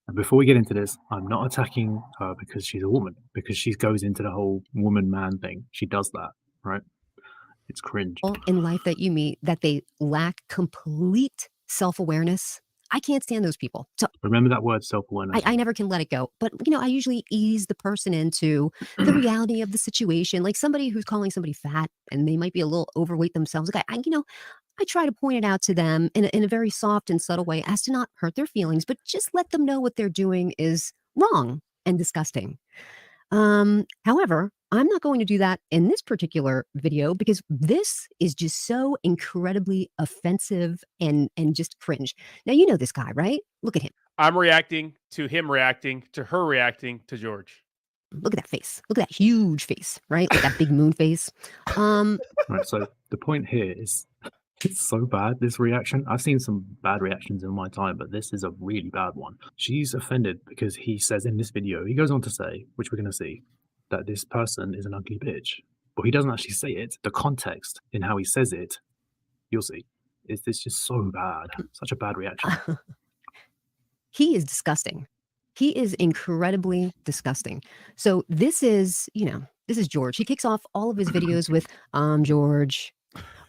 And before we get into this, I'm not attacking her because she's a woman, because she goes into the whole woman-man thing. She does that, right? It's cringe. In life that you meet that they lack complete self-awareness. I can't stand those people. So remember that word, self-awareness. I never can let it go. But, you know, I usually ease the person into the reality of the situation. Like somebody who's calling somebody fat and they might be a little overweight themselves. Like I try to point it out to them in a very soft and subtle way as to not hurt their feelings, but just let them know what they're doing is wrong and disgusting. However, I'm not going to do that in this particular video because this is just so incredibly offensive and just cringe. Now you know this guy, right? Look at him. I'm reacting to him reacting to her reacting to George. Look at that face. Look at that huge face, right? Like that big moon face. Right, so the point here is it's so bad, this reaction. I've seen some bad reactions in my time, but this is a really bad one. She's offended because he says in this video, he goes on to say, which we're going to see, that this person is an ugly bitch. But he doesn't actually say it. The context in how he says it, you'll see. It's just so bad. Such a bad reaction. He is disgusting. He is incredibly disgusting. So this is, this is George. He kicks off all of his videos with, George.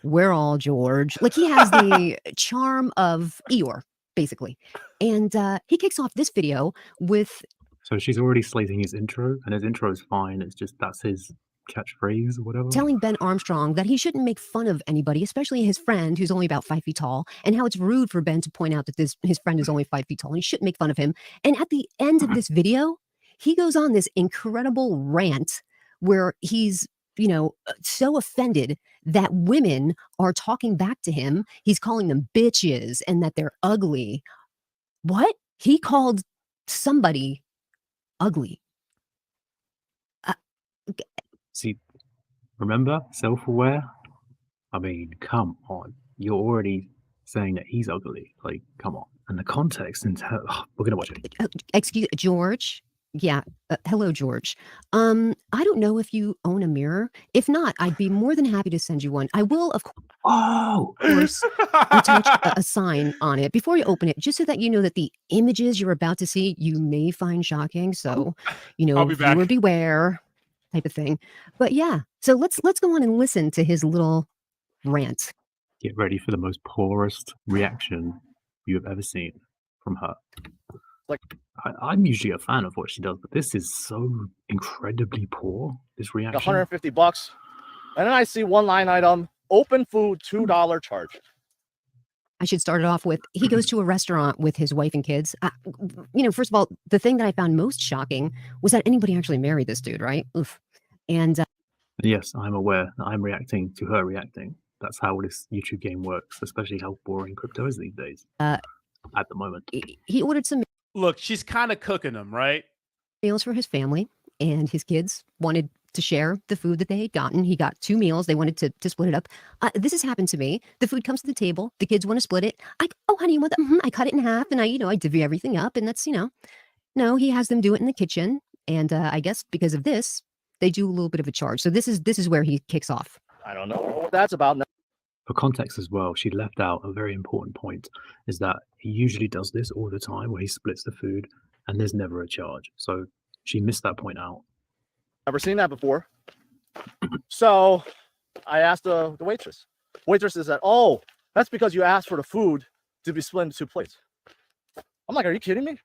We're all George. Like he has the charm of Eeyore, basically. And he kicks off this video with... So she's already slating his intro, and his intro is fine. It's just that's his catchphrase or whatever. Telling Ben Armstrong that he shouldn't make fun of anybody, especially his friend who's only about 5 feet tall, and how it's rude for Ben to point out that his friend is only 5 feet tall and he shouldn't make fun of him. And at the end of this video, he goes on this incredible rant where he's, so offended that women are talking back to him. He's calling them bitches and that they're ugly. What? He called somebody ugly. See, remember, self-aware? I mean, come on. You're already saying that he's ugly. Like, come on. And the context, and we're going to watch it. Excuse George. Yeah. Hello, George. I don't know if you own a mirror. If not, I'd be more than happy to send you one. I will, of course, attach a sign on it before you open it, just so that you know that the images you're about to see, you may find shocking. So, viewer beware type of thing. But yeah, so let's go on and listen to his little rant. Get ready for the most poorest reaction you have ever seen from her. Like, I'm usually a fan of what she does, but this is so incredibly poor, this reaction. $150. And then I see one line item, open food, $2 charge. I should start it off with, he goes to a restaurant with his wife and kids. First of all, the thing that I found most shocking was that anybody actually married this dude, right? Oof. And yes, I'm aware that I'm reacting to her reacting. That's how this YouTube game works, especially how boring crypto is these days. At the moment. He ordered some... Look, she's kind of cooking them, right? Meals for his family, and his kids wanted to share the food that they had gotten. He got 2 meals. They wanted to split it up. This has happened to me. The food comes to the table. The kids want to split it. Oh, honey, you want that? I cut it in half, and I divvy everything up, and that's, No, he has them do it in the kitchen, and I guess because of this, they do a little bit of a charge. So this is where he kicks off. I don't know what that's about. For context as well, she left out a very important point, is that he usually does this all the time where he splits the food and there's never a charge. So she missed that point out. Never seen that before. So I asked the waitress. Waitress said, oh, that's because you asked for the food to be split into 2 plates. I'm like, are you kidding me?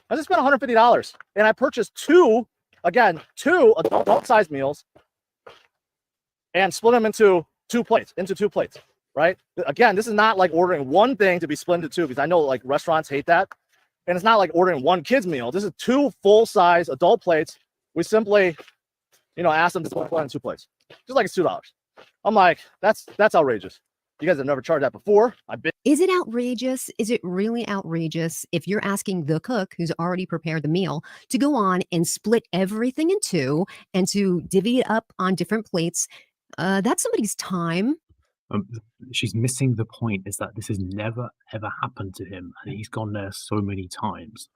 I just spent $150 and I purchased two adult size meals and split them into 2 plates, right? Again, this is not like ordering one thing to be split into 2, because I know like restaurants hate that. And it's not like ordering one kid's meal. This is 2 full-size adult plates. We simply, ask them to split it in 2 plates. Just like it's $2. I'm like, that's outrageous. You guys have never charged that before. Is it outrageous? Is it really outrageous if you're asking the cook who's already prepared the meal to go on and split everything in 2 and to divvy it up on different plates? That's somebody's time. She's missing the point, is that this has never ever happened to him, and he's gone there so many times,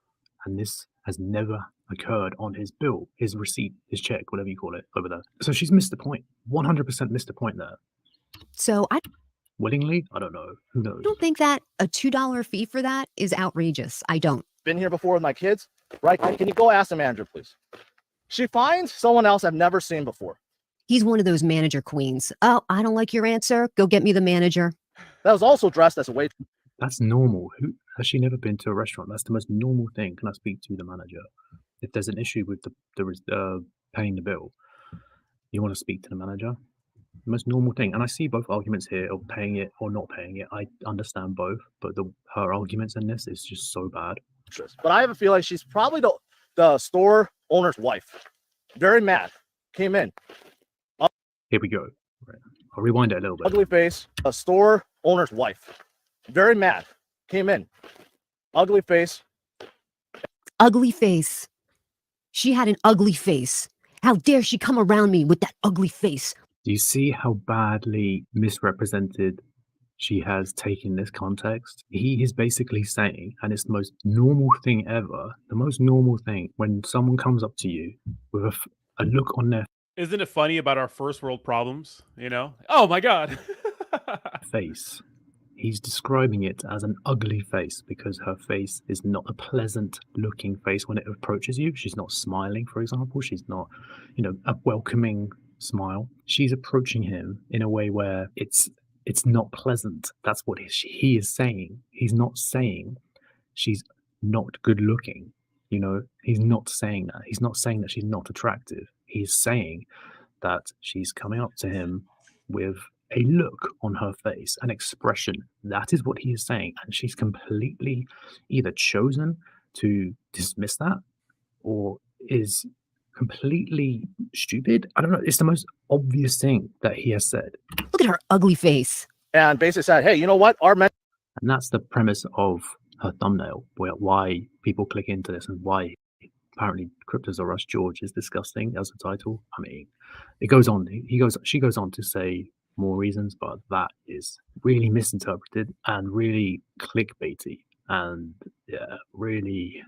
and this has never occurred on his bill, his receipt, his check, whatever you call it over there. So she's missed the point. 100% missed the point there. So willingly, I don't know. Who knows? I don't think that a $2 fee for that is outrageous. I don't. Been here before with my kids, right? Can you go ask the manager, please? She finds someone else I've never seen before. He's one of those manager queens. Oh, I don't like your answer. Go get me the manager. That was also dressed as a waitress. That's normal. Who has she never been to a restaurant? That's the most normal thing. Can I speak to the manager? If there's an issue with the paying the bill, you want to speak to the manager. The most normal thing. And I see both arguments here of paying it or not paying it. I understand both, but her arguments in this is just so bad. But I have a feeling she's probably the store owner's wife. very mad, came in, Here we go. Right. I'll rewind it a little bit. ugly face, a store owner's wife, very mad, came in, ugly face. Ugly face. She had an ugly face. How dare she come around me with that ugly face? Do you see how badly misrepresented she has taken this context? He is basically saying, and it's the most normal thing ever, the most normal thing, when someone comes up to you with a look on their Isn't it funny about our first world problems? You know? Oh my God. face, he's describing it as an ugly face because her face is not a pleasant looking face when it approaches you. She's not smiling, for example. She's not, a welcoming smile. She's approaching him in a way where it's not pleasant. That's what he is saying. He's not saying she's not good looking. He's not saying that. He's not saying that she's not attractive. He's saying that she's coming up to him with a look on her face, an expression. That is what he is saying. And she's completely either chosen to dismiss that or is completely stupid. I don't know. It's the most obvious thing that he has said. Look at her ugly face. And basically said, hey, you know what? Our men. And that's the premise of her thumbnail, why people click into this and why apparently Cryptos Are Us George is disgusting as a title. I mean, it goes on. She goes on to say more reasons, but that is really misinterpreted and really clickbaity. And yeah, really,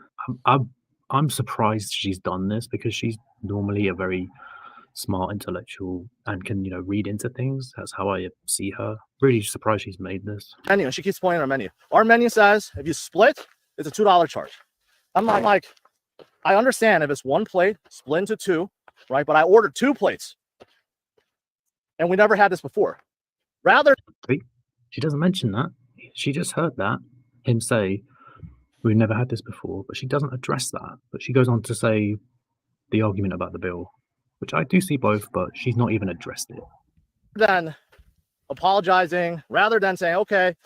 I'm surprised she's done this because she's normally a very smart intellectual and can read into things. That's how I see her. Really surprised she's made this menu. She keeps pointing at our menu. Our menu says if you split, it's a $2 charge. I'm like, I understand if it's one plate split into two, right? But I ordered 2 plates, and we never had this before. Rather, she doesn't mention that. She just heard that him say we've never had this before, but she doesn't address that. But she goes on to say the argument about the bill, which I do see both, but she's not even addressed it. Than apologizing, rather than saying, okay.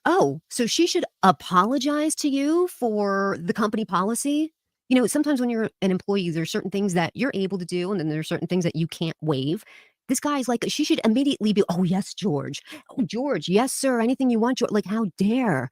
Oh, so she should apologize to you for the company policy? Sometimes when you're an employee, there's certain things that you're able to do, and then there's certain things that you can't waive. This guy's like, she should immediately be, oh, yes, George. Oh, George, yes, sir. Anything you want, George. Like, how dare?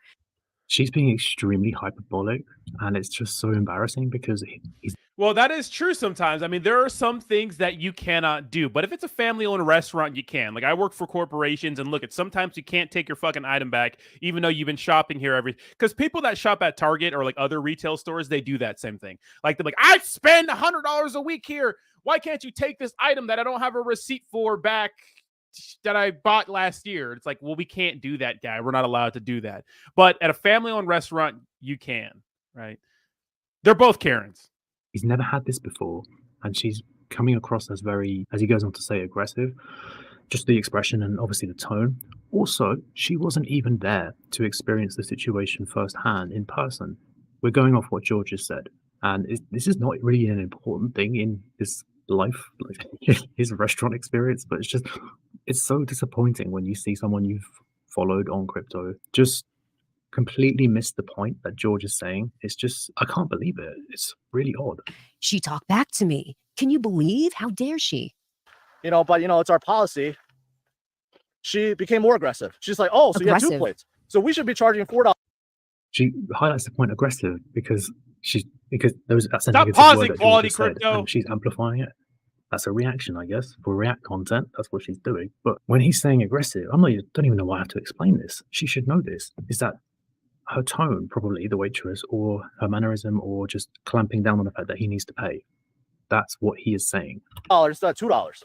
She's being extremely hyperbolic, and it's just so embarrassing because he's. Well, that is true sometimes. I mean, there are some things that you cannot do, but if it's a family-owned restaurant, you can. Like, I work for corporations, and look, sometimes you can't take your fucking item back, even though you've been shopping here because people that shop at Target or like other retail stores, they do that same thing. Like, they're like, I spend $100 a week here. Why can't you take this item that I don't have a receipt for back that I bought last year? It's like, well, we can't do that, guy. We're not allowed to do that. But at a family-owned restaurant, you can, right? They're both Karens. He's never had this before, and she's coming across as very, as he goes on to say, aggressive. Just the expression and obviously the tone. Also, she wasn't even there to experience the situation firsthand in person. We're going off what George has said, and this is not really an important thing in his life, like his restaurant experience, but it's so disappointing when you see someone you've followed on crypto just completely missed the point that George is saying. It's just, I can't believe it. It's really odd. She talked back to me. Can you believe? How dare she? But it's our policy. She became more aggressive. She's like, oh, so you have 2 plates. So we should be charging $4. She highlights the point aggressive because those stop pausing quality crypto. And she's amplifying it. That's a reaction, I guess. For React content, that's what she's doing. But when he's saying aggressive, don't even know why I have to explain this. She should know this. Is that her tone, probably the waitress, or her mannerism, or just clamping down on the fact that he needs to pay? That's what he is saying. $2.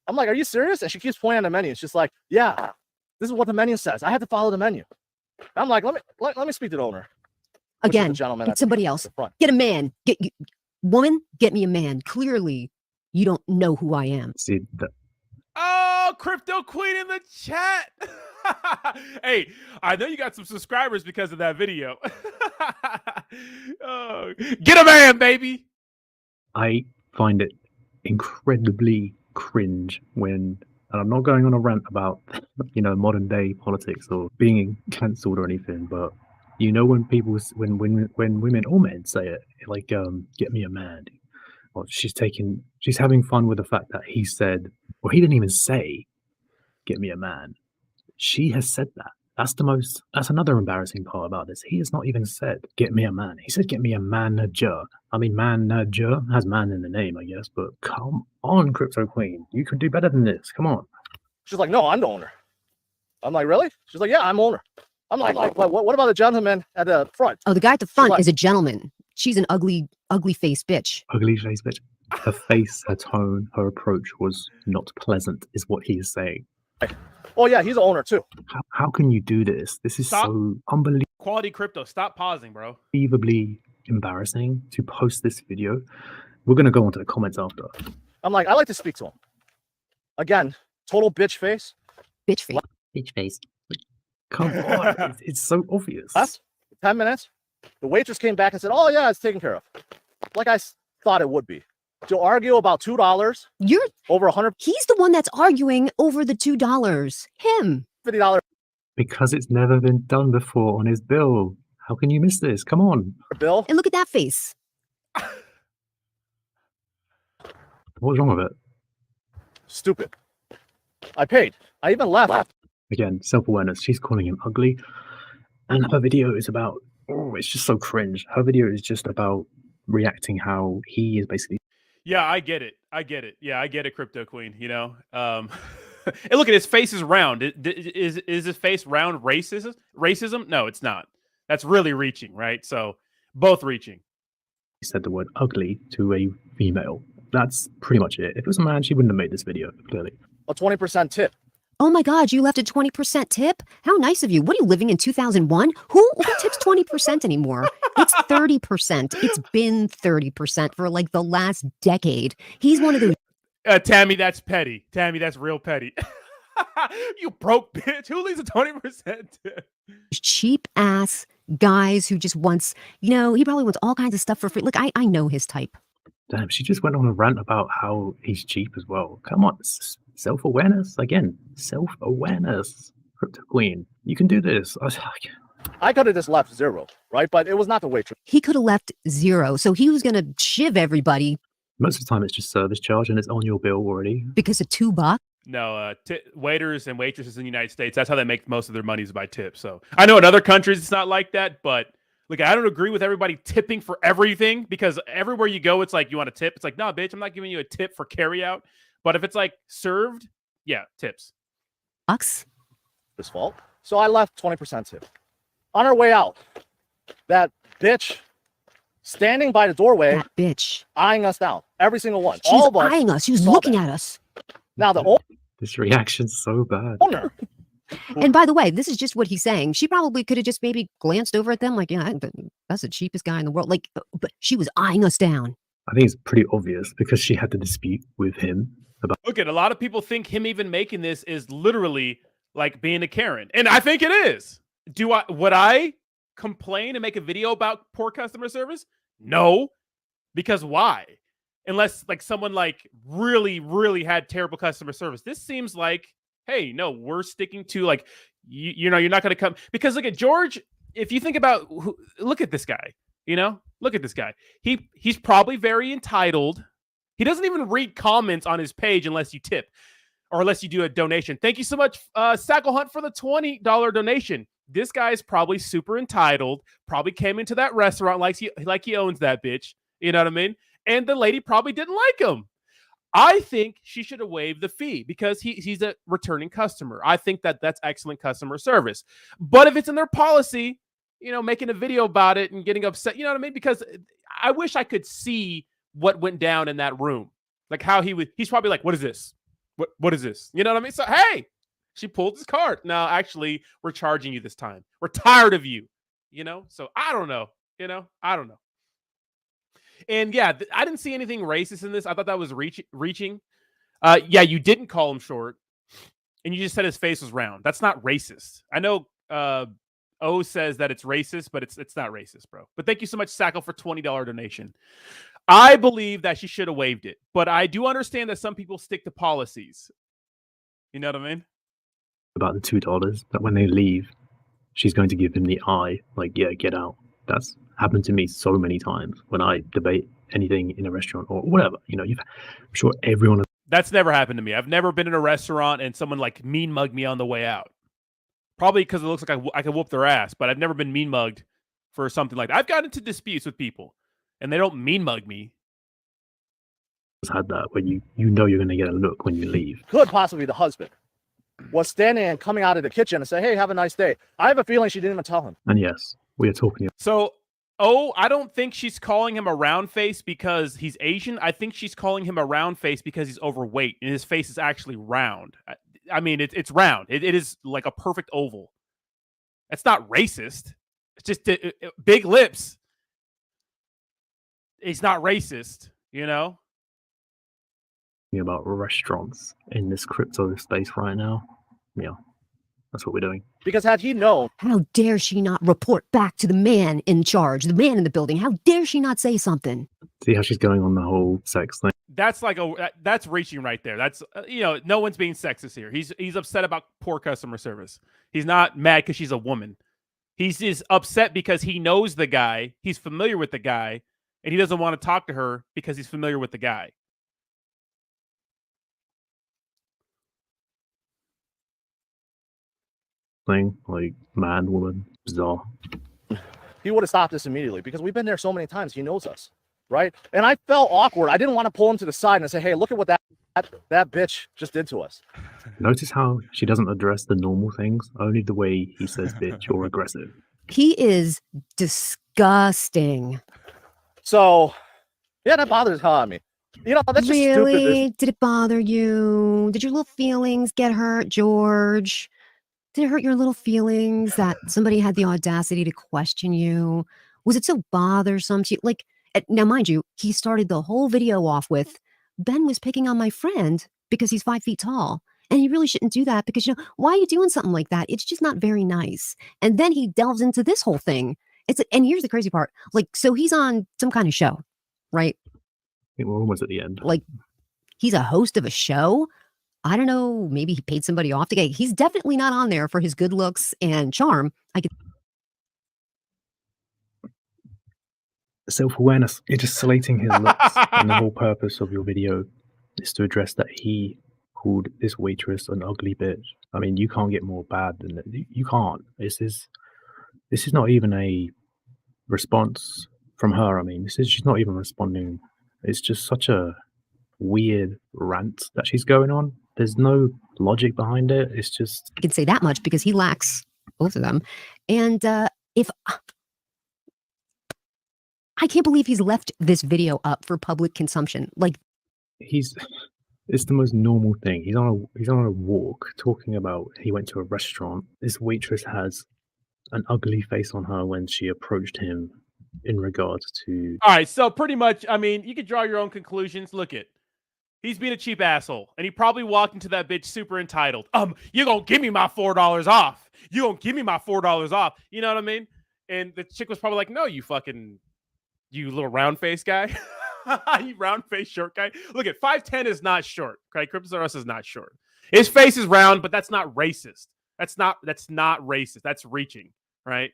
I'm like, are you serious? And she keeps pointing at the menu. It's just like, yeah, this is what the menu says. I have to follow the menu. I'm like, let me speak to the owner. Again, get somebody else. Get a man. Woman, get me a man. Clearly, you don't know who I am. See that. Oh, Crypto Queen in the chat. Hey, I know you got some subscribers because of that video. Oh, get a man, baby. I find it incredibly cringe when, and I'm not going on a rant about, modern day politics or being cancelled or anything, but when people, when women or men say it, like, get me a man. Well, she's having fun with the fact that he said, well, he didn't even say, "Get me a man." She has said that. That's another embarrassing part about this. He has not even said, "Get me a man." He said, "Get me a manager." I mean, manager has man in the name, I guess, but come on, Crypto Queen. You can do better than this. Come on. She's like, no, I'm the owner. I'm like, really? She's like, yeah, I'm owner. I'm like what about the gentleman at the front? Oh, the guy at the front is a gentleman. She's an ugly face bitch. Ugly face bitch. Her face, her tone, her approach was not pleasant, is what he is saying. Oh yeah, he's an owner too. How can you do this? This is so unbelievable. Quality crypto. Stop pausing, bro. Unbelievably embarrassing to post this video. We're gonna go on to the comments after. I'm like, I like to speak to him. Again, total bitch face. Bitch face. Bitch face. Come on, it's so obvious. Last 10 minutes, the waitress came back and said, "Oh yeah, it's taken care of," like I thought it would be. To argue about $2, You're over 100. He's the one that's arguing over the $2. Him. $50 Because it's never been done before on his bill. How can you miss this? Come on. bill. And look at that face. What's wrong with it? Stupid. I paid. I even left. Again, self-awareness. She's calling him ugly. And her video is about, oh, it's just so cringe. Her video is just about reacting how he is basically. Yeah, I get it. Yeah, I get it, Crypto Queen, you know? And look at his face is round. Is his face round racism? No, it's not. That's really reaching, right? So both reaching. He said the word ugly to a female. That's pretty much it. If it was a man, she wouldn't have made this video, clearly. A 20% tip. Oh my God, you left a 20% tip? How nice of you. What are you, living in 2001? Who tips 20% anymore? It's 30%. It's been 30% for like the last decade. He's one of those. Tammy, that's petty. Tammy, that's real petty. You broke bitch. Who leaves a 20% tip? Cheap ass guys who just wants, he probably wants all kinds of stuff for free. Look, I know his type. Damn, she just went on a rant about how he's cheap as well. Come on, self-awareness again. Self-awareness, Crypto Queen. You can do this. I could have just left 0, right? But it was not the waitress. He could have left 0, so he was gonna shiv everybody. Most of the time, it's just service charge, and it's on your bill already. Because of $2. No, waiters and waitresses in the United States, that's how they make most of their money is by tips. So I know in other countries it's not like that, but look, I don't agree with everybody tipping for everything because everywhere you go, it's like, you want a tip? It's like, no, bitch, I'm not giving you a tip for carry out. But if it's like served, yeah, tips. Bucks. His fault. So I left 20% tip. On our way out, that bitch standing by the doorway, That bitch. eyeing us down. Every single one. She's All of us. eyeing us. She was saw looking that. at us. Now the This reaction's so bad. owner. And by the way, this is just what he's saying. She probably could have just maybe glanced over at them like, yeah, that's the cheapest guy in the world. Like, but she was eyeing us down. I think it's pretty obvious because she had the dispute with him about. Look at a lot of people think him even making this is literally like being a Karen. And I think it is. Would I complain and make a video about poor customer service? No. Because why? Unless like someone like really, really had terrible customer service. This seems like, hey, no, we're sticking to like, you're not going to come. Because look at George, if you think about, look at this guy, look at this guy. He's probably very entitled. He doesn't even read comments on his page unless you tip or unless you do a donation. Thank you so much, Sackle Hunt, for the $20 donation. This guy is probably super entitled, probably came into that restaurant like he owns that bitch. You know what I mean? And the lady probably didn't like him. I think she should have waived the fee because he's a returning customer. I think that's excellent customer service. But if it's in their policy, making a video about it and getting upset, you know what I mean? Because I wish I could see what went down in that room. Like how he's probably like, what is this? What is this? You know what I mean? So, hey, she pulled his card. No, actually, we're charging you this time. We're tired of you, So I don't know, I don't know. And yeah, I didn't see anything racist in this. I thought that was reaching. Yeah, you didn't call him short, and you just said his face was round. That's not racist. I know O says that it's racist, but it's not racist, bro. But thank you so much, Sackle, for $20 donation. I believe that she should have waived it, but I do understand that some people stick to policies. You know what I mean? About the $2, that when they leave, she's going to give him the eye, like, yeah, get out. That's happened to me so many times when I debate anything in a restaurant or whatever. You know, I'm sure everyone. That's never happened to me. I've never been in a restaurant and someone like mean mugged me on the way out. Probably because it looks like I can whoop their ass, but I've never been mean mugged for something like that. I've gotten into disputes with people, and they don't mean mug me. Had that where you know you're going to get a look when you leave. Could possibly the husband was standing and coming out of the kitchen and say, "Hey, have a nice day." I have a feeling she didn't even tell him. And yes, we are talking. So, I don't think she's calling him a round face because he's Asian. I think she's calling him a round face because he's overweight and his face is actually round. I mean, it's round. It is like a perfect oval. It's not racist. It's just big lips. It's not racist, you know? About restaurants in this crypto space right now. Yeah, that's what we're doing. Because had he known, How dare she not report back to the man in charge, the man in the building? How dare she not say something? See how she's going on the whole sex thing. That's like that's reaching right there. That's no one's being sexist here. He's upset about poor customer service. He's not mad because she's a woman. He's just upset because he knows the guy, he's familiar with the guy, and he doesn't want to talk to her because he's familiar with the guy. Thing like man, woman, bizarre. he would have stopped this immediately because we've been there so many times. He knows us, right? And I felt awkward. I didn't want to pull him to the side and say, "Hey, look at what that bitch just did to us." Notice how she doesn't address the normal things, only the way he says bitch or aggressive. He is disgusting. So, yeah, that bothers the hell out of me. You know, that's just stupid. Really? Did it bother you? Did your little feelings get hurt, George? Did it hurt your little feelings that somebody had the audacity to question you? Was it so bothersome to you? Like, now, mind you, he started the whole video off with, Ben was picking on my friend because he's 5 feet tall. And he really shouldn't do that because, why are you doing something like that? It's just not very nice. And then he delves into this whole thing. And here's the crazy part. Like, so he's on some kind of show, right? I think we're almost at the end. Like, he's a host of a show. I don't know. Maybe he paid somebody off to get. He's definitely not on there for his good looks and charm. I could. Self-awareness. You're just slating his looks, and the whole purpose of your video is to address that he called this waitress an ugly bitch. I mean, you can't get more bad than that. You can't. This is not even a response from her. I mean, she's not even responding. It's just such a weird rant that she's going on. There's no logic behind it. It's just. I can say that much because he lacks both of them. And if I can't believe he's left this video up for public consumption. Like, it's the most normal thing. He's on a walk talking about he went to a restaurant. This waitress has an ugly face on her when she approached him in regards to. All right, so pretty much, I mean, you could draw your own conclusions. Look it. He's being a cheap asshole, and he probably walked into that bitch super entitled. You're going to give me my $4 off. You're going to give me my $4 off. You know what I mean? And the chick was probably like, no, you little round face guy. You round face short guy. Look at 5'10" is not short. Okay, Cryptosaurus is not short. His face is round, but that's not racist. That's not racist. That's reaching, right?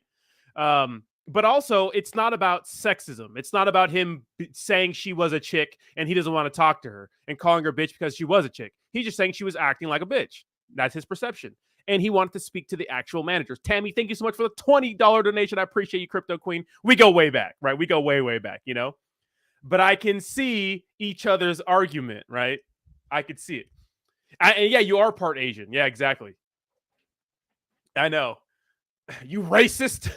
But also, it's not about sexism. It's not about him saying she was a chick and he doesn't want to talk to her and calling her bitch because she was a chick. He's just saying she was acting like a bitch. That's his perception. And he wanted to speak to the actual managers. Tammy, thank you so much for the $20 donation. I appreciate you, Crypto Queen. We go way back, right? We go way, way back, But I can see each other's argument, right? I could see it. And yeah, you are part Asian. Yeah, exactly. I know. You racist.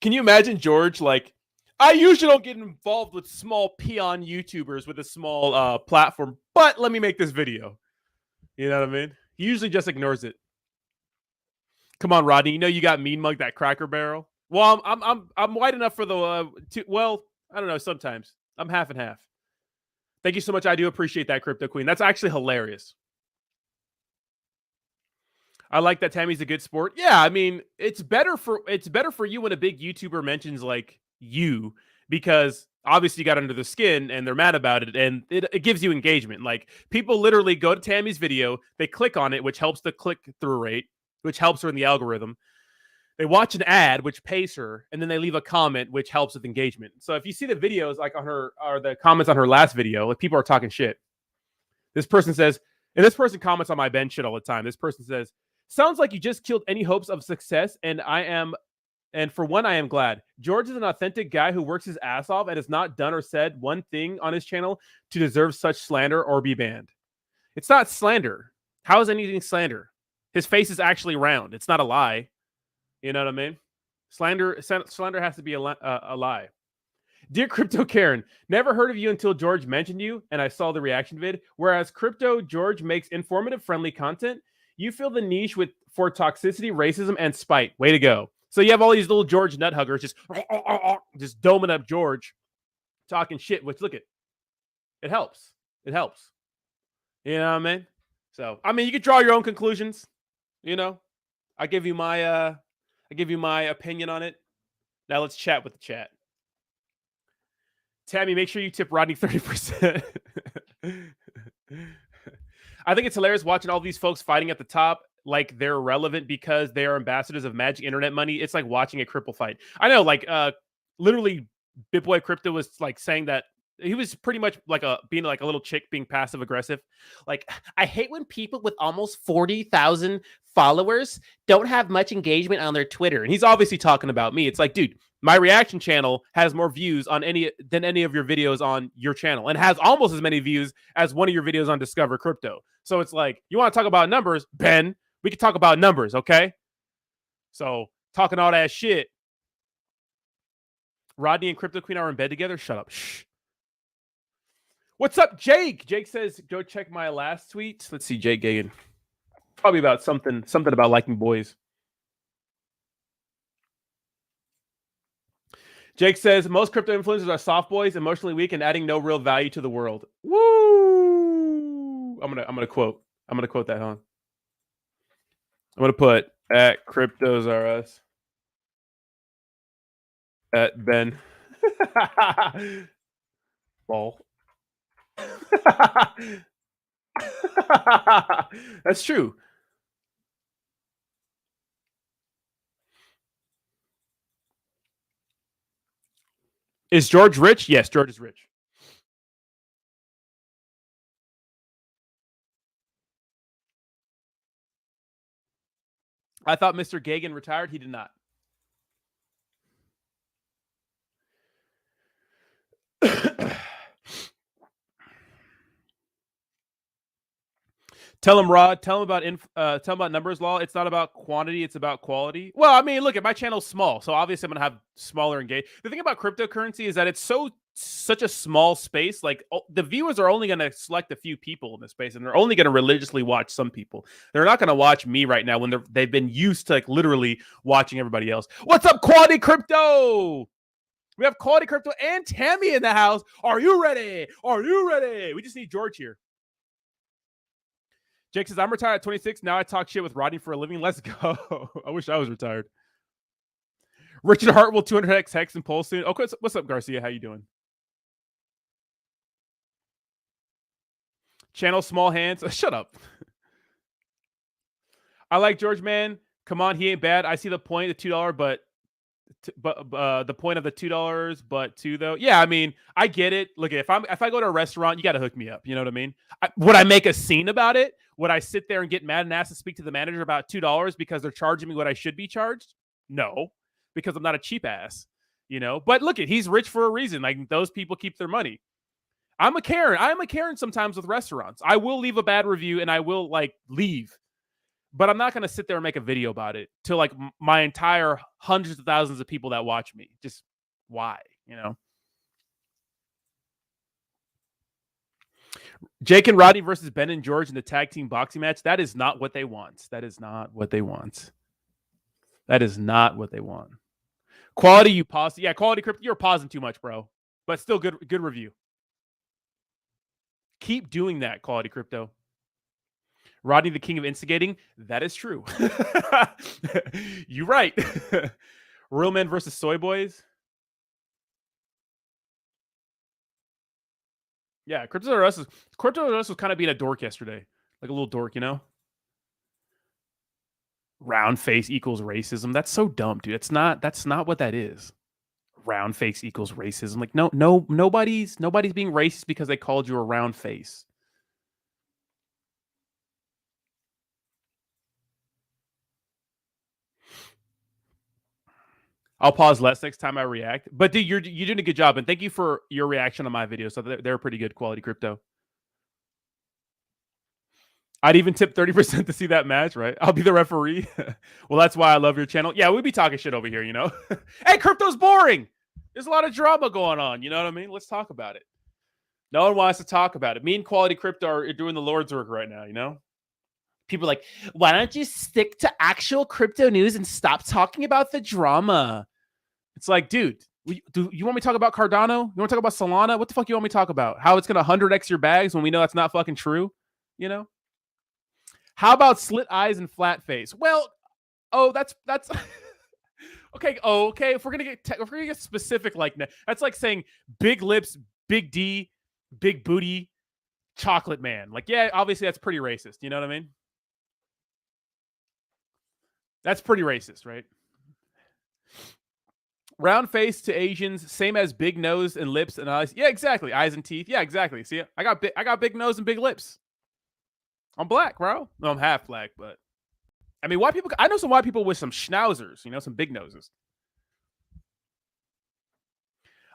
Can you imagine George? Like, I usually don't get involved with small peon YouTubers with a small platform, but let me make this video. You know what I mean? He usually just ignores it. Come on, Rodney. You got mean mug that Cracker Barrel. Well, I'm wide enough for the well, I don't know. Sometimes I'm half and half. Thank you so much. I do appreciate that, Crypto Queen. That's actually hilarious. I like that Tammy's a good sport. Yeah, I mean, it's better for you when a big YouTuber mentions like you, because obviously you got under the skin and they're mad about it, and it gives you engagement. Like, people literally go to Tammy's video, they click on it, which helps the click-through rate, which helps her in the algorithm. They watch an ad, which pays her, and then they leave a comment, which helps with engagement. So if you see the videos, like on her, or the comments on her last video, like people are talking shit. This person says, and this person comments on my Ben shit all the time. This person says, sounds like you just killed any hopes of success, and for one, I am glad. George is an authentic guy who works his ass off and has not done or said one thing on his channel to deserve such slander or be banned. It's not slander. How is anything slander? His face is actually round. It's not a lie. You know what I mean? Slander has to be a lie. Dear Crypto Karen, never heard of you until George mentioned you, and I saw the reaction vid. Whereas Crypto George makes informative, friendly content, you fill the niche for toxicity, racism, and spite. Way to go. So you have all these little George nut huggers just doming up George, talking shit, which, look, it helps. It helps. You know what I mean? So, I mean, you could draw your own conclusions. You know, I give you my opinion on it. Now let's chat with the chat. Tammy, make sure you tip Rodney 30%. I think it's hilarious watching all these folks fighting at the top like they're relevant because they are ambassadors of magic internet money. It's like watching a cripple fight. I know, like, literally, BitBoy Crypto was like saying that he was pretty much like being like a little chick being passive aggressive. Like, I hate when people with almost 40,000 followers don't have much engagement on their Twitter. And he's obviously talking about me. It's like, dude, my reaction channel has more views on than any of your videos on your channel, and has almost as many views as one of your videos on Discover Crypto. So it's like, you want to talk about numbers, Ben? We can talk about numbers, okay? So talking all that shit. Rodney and Crypto Queen are in bed together. Shut up. Shh. What's up, Jake? Jake says, go check my last tweet. Let's see, Jake Gagan. Probably about something about liking boys. Jake says, most crypto influencers are soft boys, emotionally weak, and adding no real value to the world. Woo! I'm gonna quote that, huh? I'm gonna put at Cryptos Are Us. At Ben. Ball. That's true. Is George rich? Yes, George is rich. I thought Mr. Gagan retired. He did not. Tell him, Rod. Tell him about numbers law. It's not about quantity; it's about quality. Well, I mean, look, at my channel's small, so obviously I'm gonna have smaller engagement. The thing about cryptocurrency is that it's such a small space. Like, the viewers are only gonna select a few people in this space, and they're only gonna religiously watch some people. They're not gonna watch me right now when they've been used to, like, literally watching everybody else. What's up, Quality Crypto? We have Quality Crypto and Tammy in the house. Are you ready? Are you ready? We just need George here. Jake says, I'm retired at 26. Now I talk shit with Rodney for a living. Let's go. I wish I was retired. Richard Hartwell, 200x Hex and Pulse soon. Okay, what's up, Garcia? How you doing? Channel Small Hands. Shut up. I like George, man. Come on, he ain't bad. I see the point, the $2, but the point of the $2, but two though. Yeah, I mean, I get it. Look, if I go to a restaurant, you got to hook me up. You know what I mean? Would I make a scene about it? Would I sit there and get mad and ask to speak to the manager about $2 because they're charging me what I should be charged? No, because I'm not a cheap ass. You know. But look, he's rich for a reason. Like, those people keep their money. I'm a Karen. I'm a Karen sometimes with restaurants. I will leave a bad review and I will, like, leave. But I'm not going to sit there and make a video about it to, like, my entire hundreds of thousands of people that watch me. Just why, you know? Jake and Rodney versus Ben and George in the tag team boxing match. That is not what they want. That is not what they want. That is not what they want. Quality, you pause. Yeah, Quality Crypto. You're pausing too much, bro. But still good review. Keep doing that, Quality Crypto. Rodney, the king of instigating. That is true. You're right. Real men versus soy boys. Yeah, Crypto Us was kind of being a dork yesterday. Like a little dork, you know? Round face equals racism. That's so dumb, dude. That's not what that is. Round face equals racism. Like, nobody's being racist because they called you a round face. I'll pause less next time I react. But dude, you're doing a good job, and thank you for your reaction on my videos. So they're pretty good quality crypto. I'd even tip 30% to see that match, right? I'll be the referee. Well, that's why I love your channel. Yeah, we'd be talking shit over here, you know? Hey, crypto's boring. There's a lot of drama going on. You know what I mean? Let's talk about it. No one wants to talk about it. Me and Quality Crypto are doing the Lord's work right now, you know? People are like, why don't you stick to actual crypto news and stop talking about the drama? It's like, dude, do you want me to talk about Cardano? You want to talk about Solana? What the fuck you want me to talk about? How it's going to 100x your bags when we know that's not fucking true? You know? How about slit eyes and flat face? Well, that's okay. Oh, okay. If we're gonna get specific like that, that's like saying big lips, big D, big booty, chocolate man. Like, yeah, obviously that's pretty racist. You know what I mean? That's pretty racist, right? Round face to Asians, same as big nose and lips and eyes. Yeah, exactly. Eyes and teeth. Yeah, exactly. See, I got big nose and big lips. I'm black, bro. No, I'm half black, but I mean, white people. I know some white people with some schnauzers, you know, some big noses.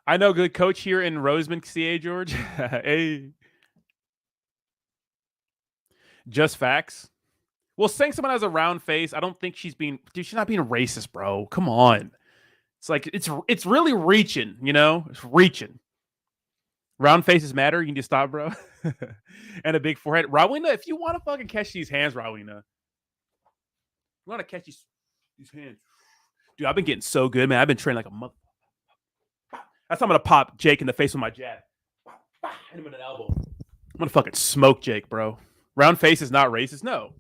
I know good coach here in Roseman, CA, George. Hey, just facts. Well, saying someone has a round face, I don't think she's not being racist, bro. Come on. It's like it's really reaching, you know. It's reaching. Round faces matter. You need to stop, bro. And a big forehead. Rawina, if you want to fucking catch these hands, Rawina. You want to catch these hands. Dude, I've been getting so good, man. I've been training like a mother. That's how I'm going to pop Jake in the face with my jab. Hit him in an elbow. I'm going to fucking smoke Jake, bro. Round face is not racist. No.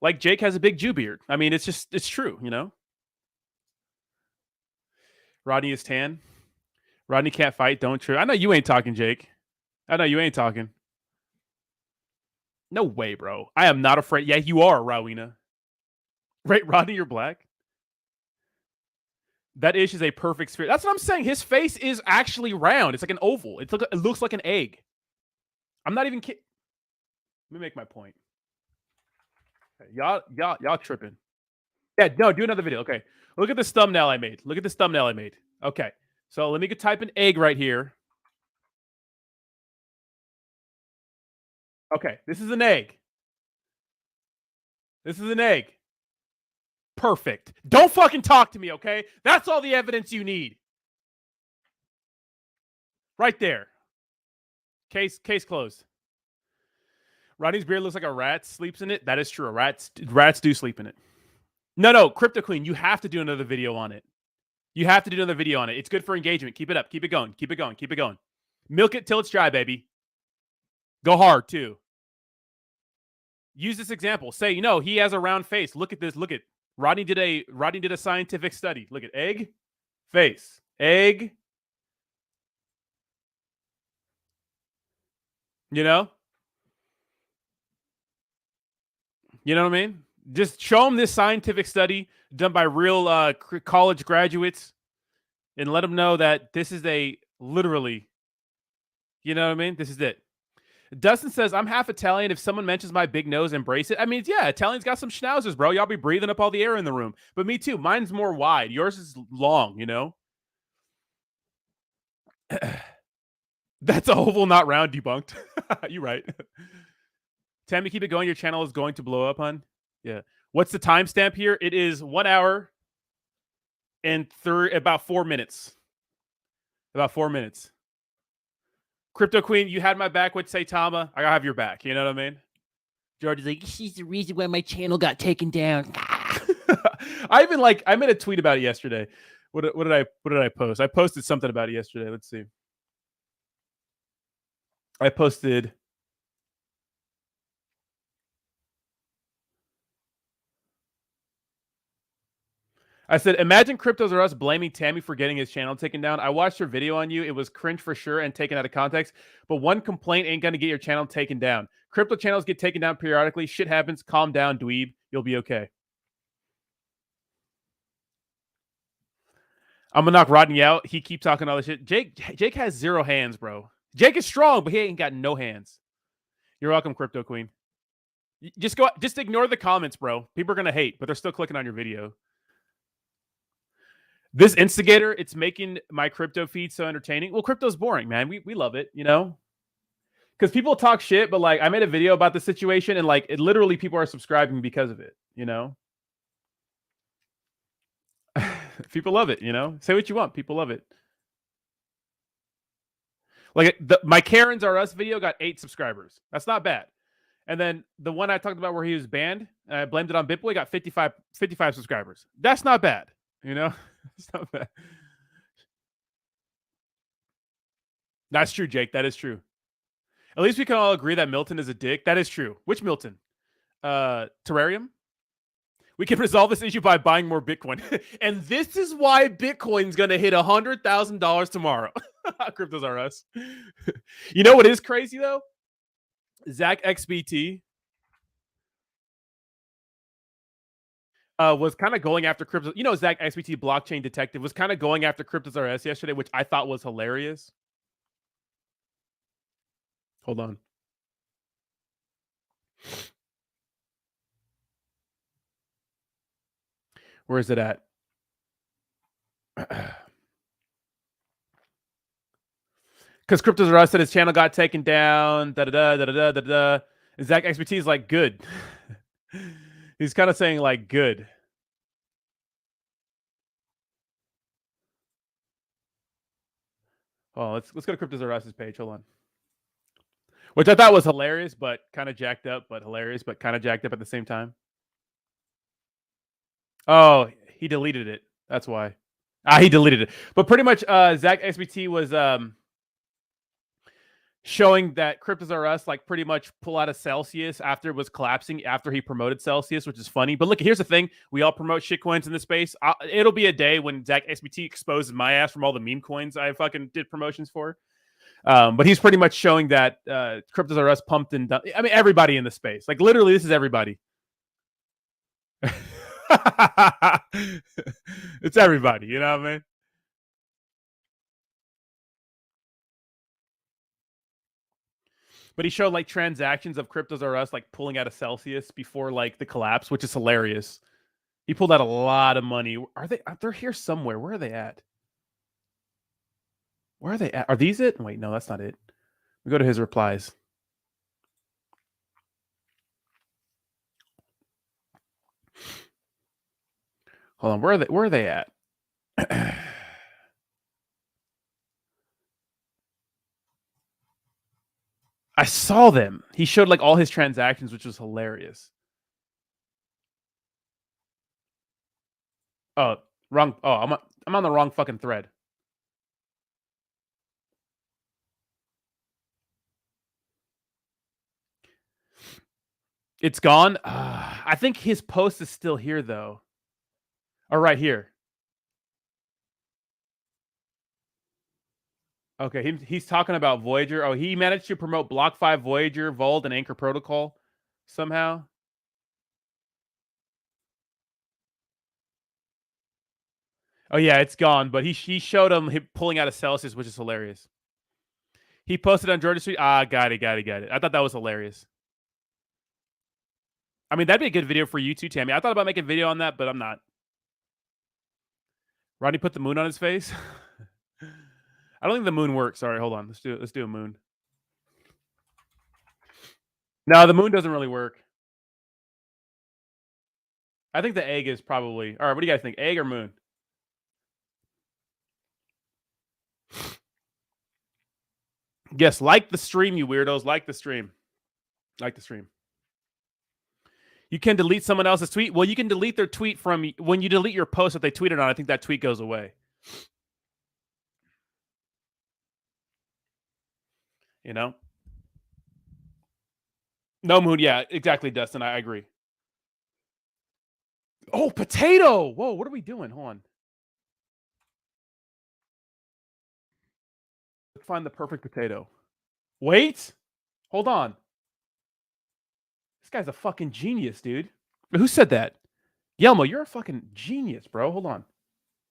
Like, Jake has a big Jew beard. I mean, it's true, you know? Rodney is tan. Rodney can't fight. Don't true. I know you ain't talking, Jake. I know you ain't talking. No way, bro. I am not afraid. Yeah, you are, Rawina. Right, Rodney, you're black. That ish is a perfect sphere. That's what I'm saying. His face is actually round. It's like an oval. It looks like an egg. I'm not even kidding. Let me make my point. Okay, y'all tripping. Yeah, no, do another video. Okay. Look at this thumbnail I made. Look at this thumbnail I made. Okay. So let me go type an egg right here. Okay, this is an egg. This is an egg. Perfect. Don't fucking talk to me, okay? That's all the evidence you need. Right there. Case closed. Rodney's beard looks like a rat sleeps in it. That is true. Rats do sleep in it. No, Crypto Queen, you have to do another video on it. You have to do another video on it. It's good for engagement. Keep it up. Keep it going. Keep it going. Keep it going. Milk it till it's dry, baby. Go hard, too. Use this example. Say, you know, he has a round face. Look at this. Look at Rodney did a scientific study. Look at egg, face, egg. You know? You know what I mean? Just show them this scientific study done by real college graduates and let them know that this is literally, you know what I mean? This is it. Dustin says, I'm half Italian. If someone mentions my big nose, embrace it. I mean, yeah, Italians got some schnauzers, bro. Y'all be breathing up all the air in the room. But me too. Mine's more wide. Yours is long, you know? That's oval, not round. Debunked. You right. Tammy, keep it going. Your channel is going to blow up, hon. Yeah. What's the timestamp here? It is 1 hour and about 4 minutes. About 4 minutes. Crypto Queen, you had my back with Saitama. I have your back. You know what I mean? George is like, she's the reason why my channel got taken down. I made a tweet about it yesterday. What did I post? I posted something about it yesterday. Let's see. I posted. I said, imagine Cryptos or us blaming Tammy for getting his channel taken down. I watched her video on you. It was cringe for sure and taken out of context. But one complaint ain't going to get your channel taken down. Crypto channels get taken down periodically. Shit happens. Calm down, dweeb. You'll be okay. I'm gonna knock Rodney out. He keeps talking all this shit. Jake has 0 hands, bro. Jake is strong, but he ain't got no hands. You're welcome, Crypto Queen. Just ignore the comments, bro. People are gonna hate, but they're still clicking on your video. This instigator, it's making my crypto feed so entertaining. Well, crypto's boring, man. We love it, you know? Because people talk shit, but like I made a video about the situation and like it literally people are subscribing because of it, you know? People love it, you know? Say what you want. People love it. Like my Karens Are Us video got 8 subscribers. That's not bad. And then the one I talked about where he was banned, and I blamed it on BitBoy, got 55 subscribers. That's not bad, you know? It's not bad. That's true, Jake. That is true. At least we can all agree that Milton is a dick. That is true. Which Milton? Terrarium? We can resolve this issue by buying more Bitcoin. And this is why Bitcoin's going to hit $100,000 tomorrow. Cryptos Are Us. You know what is crazy, though? ZackXBT was kind of going after crypto. You know, ZackXBT blockchain detective was kind of going after Cryptos R Us yesterday, which I thought was hilarious. Hold on. Where is it at? Because Cryptos R Us said his channel got taken down. Da da da da da da da. ZackXBT is like good. He's kind of saying like good. Oh, let's go to Cryptos R Us's page. Hold on. Which I thought was hilarious, but kind of jacked up, but hilarious, but kind of jacked up at the same time. Oh, he deleted it. That's why. He deleted it. But pretty much ZackXBT was showing that Cryptos R Us like pretty much pull out of Celsius after it was collapsing after he promoted Celsius, which is funny. But look, here's the thing. We all promote shit coins in this space. It'll be a day when ZackXBT exposes my ass from all the meme coins I fucking did promotions for. But he's pretty much showing that Cryptos R Us pumped and done. I mean, everybody in the space. Like literally, this is everybody. It's everybody, you know what I mean? But he showed like transactions of Cryptos R Us like pulling out of Celsius before like the collapse, which is hilarious. He pulled out a lot of money. They're here somewhere. Where are they at? Where are they at? Are these it? Wait, no, that's not it. We go to his replies. Hold on. Where are they at? I saw them. He showed like all his transactions, which was hilarious. Oh, wrong. Oh, I'm on the wrong fucking thread. It's gone. I think his post is still here though. Oh, right here. Okay, he's talking about Voyager. Oh, he managed to promote BlockFi, Voyager, Vault, and Anchor Protocol somehow. Oh yeah, it's gone. But he showed him pulling out of Celsius, which is hilarious. He posted on Georgia Street. Got it. I thought that was hilarious. I mean, that'd be a good video for you too, Tammy. I thought about making a video on that, but I'm not. Rodney put the moon on his face. I don't think the moon works. Sorry, hold on. Let's do a moon. No, the moon doesn't really work. I think the egg is probably. All right, what do you guys think? Egg or moon? Yes, like the stream, you weirdos. Like the stream. Like the stream. You can delete someone else's tweet. Well, you can delete their tweet from when you delete your post that they tweeted on. I think that tweet goes away. You know? No moon. Yeah, exactly, Dustin. I agree. Oh, potato. Whoa, what are we doing? Hold on. Let's find the perfect potato. Wait. Hold on. This guy's a fucking genius, dude. Who said that? Yelmo, you're a fucking genius, bro. Hold on.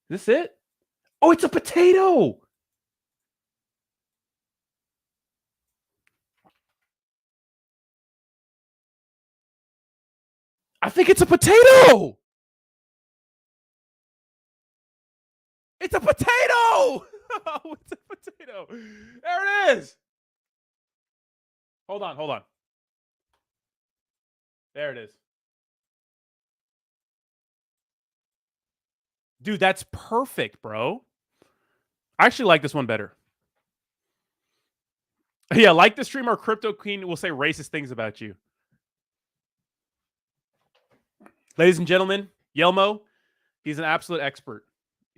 Is this it? Oh, it's a potato. I think it's a potato. It's a potato. Oh, it's a potato. There it is. Hold on. There it is. Dude, that's perfect, bro. I actually like this one better. Yeah, like the streamer Crypto Queen will say racist things about you. Ladies and gentlemen, Yelmo, he's an absolute expert.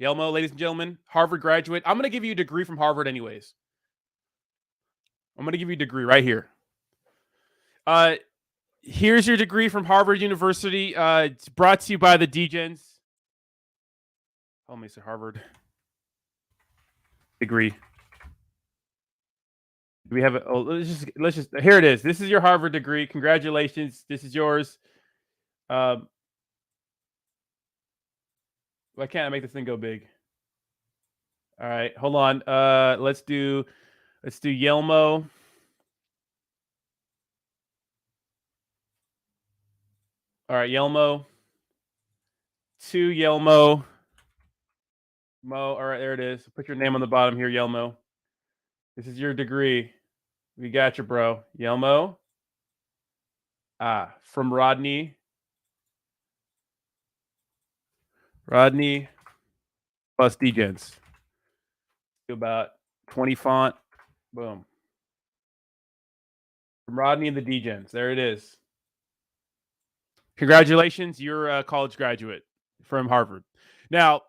Yelmo, ladies and gentlemen, Harvard graduate. I'm going to give you a degree from Harvard anyways. I'm going to give you a degree right here. Here's your degree from Harvard University. It's brought to you by the Degens. Let me say Harvard degree. Do we have it? Oh, let's just here it is. This is your Harvard degree. Congratulations. This is yours. Why can't I make this thing go big? All right, hold on. Let's do Yelmo. All right, Yelmo. To Yelmo. Mo. All right, there it is. Put your name on the bottom here, Yelmo. This is your degree. We got you, bro. Yelmo. From Rodney. Rodney plus Degens. About 20 font. Boom. From Rodney and the Degens. There it is. Congratulations. You're a college graduate from Harvard. Now,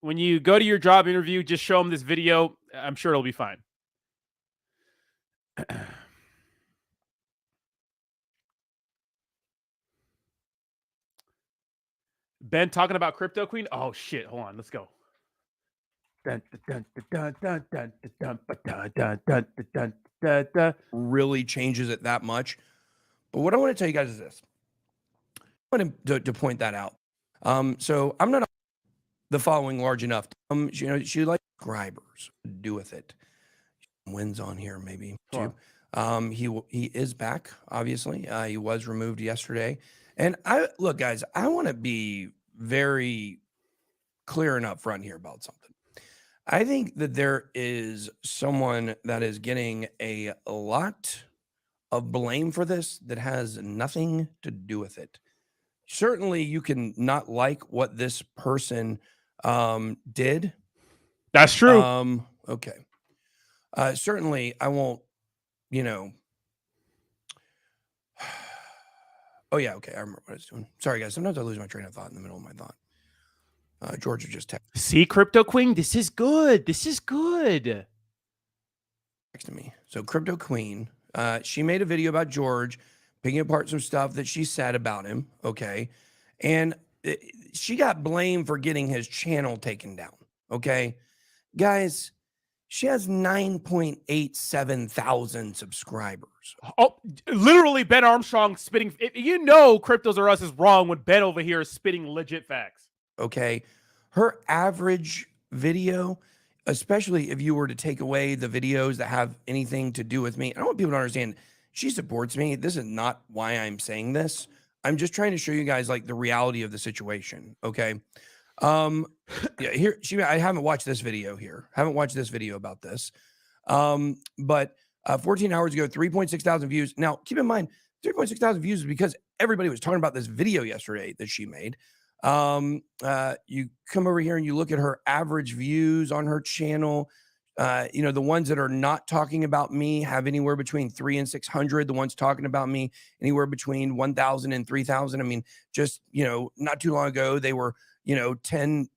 when you go to your job interview, just show them this video. I'm sure it'll be fine. Ben talking about Crypto Queen. Oh shit! Hold on, let's go. Really changes it that much. But what I want to tell you guys is this. I want to point that out. So I'm not the following large enough. She likes subscribers. Do with it. Wins on here maybe too. He is back. Obviously, he was removed yesterday. And look, guys, I want to be very clear and upfront here about something. I think that there is someone that is getting a lot of blame for this that has nothing to do with it. Certainly, you can not like what this person did. That's true. Okay. Certainly, I won't, Oh, yeah. Okay. I remember what I was doing. Sorry, guys. Sometimes I lose my train of thought in the middle of my thought. Georgia just texted. See, Crypto Queen, this is good. This is good. Texted me. So Crypto Queen, she made a video about George, picking apart some stuff that she said about him. Okay. And she got blamed for getting his channel taken down. Okay. Guys, she has 9.87 thousand subscribers. Oh, literally Ben Armstrong spitting. Cryptos R Us is wrong when Ben over here is spitting legit facts. Okay. Her average video, especially if you were to take away the videos that have anything to do with me, I want people to understand she supports me. This is not why I'm saying this. I'm just trying to show you guys like the reality of the situation. Okay. Yeah, I haven't watched this video here. Haven't watched this video about this. But 14 hours ago, 3.6 thousand views. Now, keep in mind, 3.6 thousand views is because everybody was talking about this video yesterday that she made. You come over here and you look at her average views on her channel. The ones that are not talking about me have anywhere between 300 and 600. The ones talking about me, anywhere between 1,000 and 3,000. I mean, just, not too long ago, they were, 10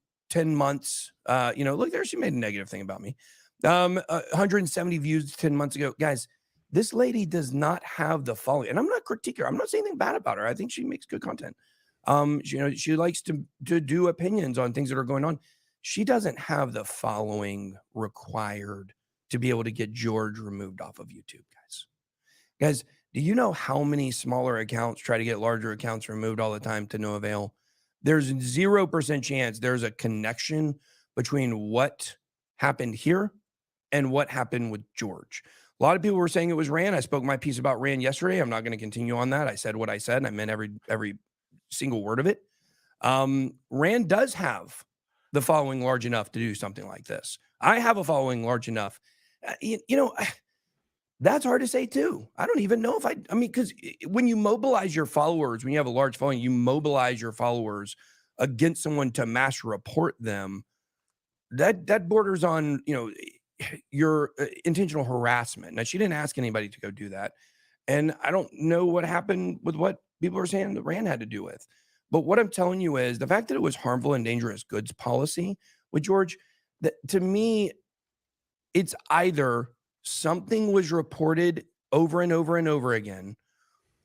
months, look there, she made a negative thing about me. 170 views 10 months ago. Guys, this lady does not have the following, and I'm not critiquing her. I'm not saying anything bad about her. I think she makes good content. She likes to do opinions on things that are going on. She doesn't have the following required to be able to get George removed off of YouTube, guys. Do you know how many smaller accounts try to get larger accounts removed all the time to no avail? There's 0% chance there's a connection between what happened here and what happened with George. A lot of people were saying it was Rand. I spoke my piece about Rand yesterday. I'm not going to continue on that. I said what I said, and I meant every single word of it. Rand does have the following large enough to do something like this. I have a following large enough. You know, that's hard to say too. I don't even know if I mean, because when you mobilize your followers, when you have a large following, you mobilize your followers against someone to mass report them. That borders on, you know, your intentional harassment. Now, she didn't ask anybody to go do that. And I don't know what happened with what people are saying that Rand had to do with. But what I'm telling you is the fact that it was harmful and dangerous goods policy with George, that to me, it's either something was reported over and over and over again,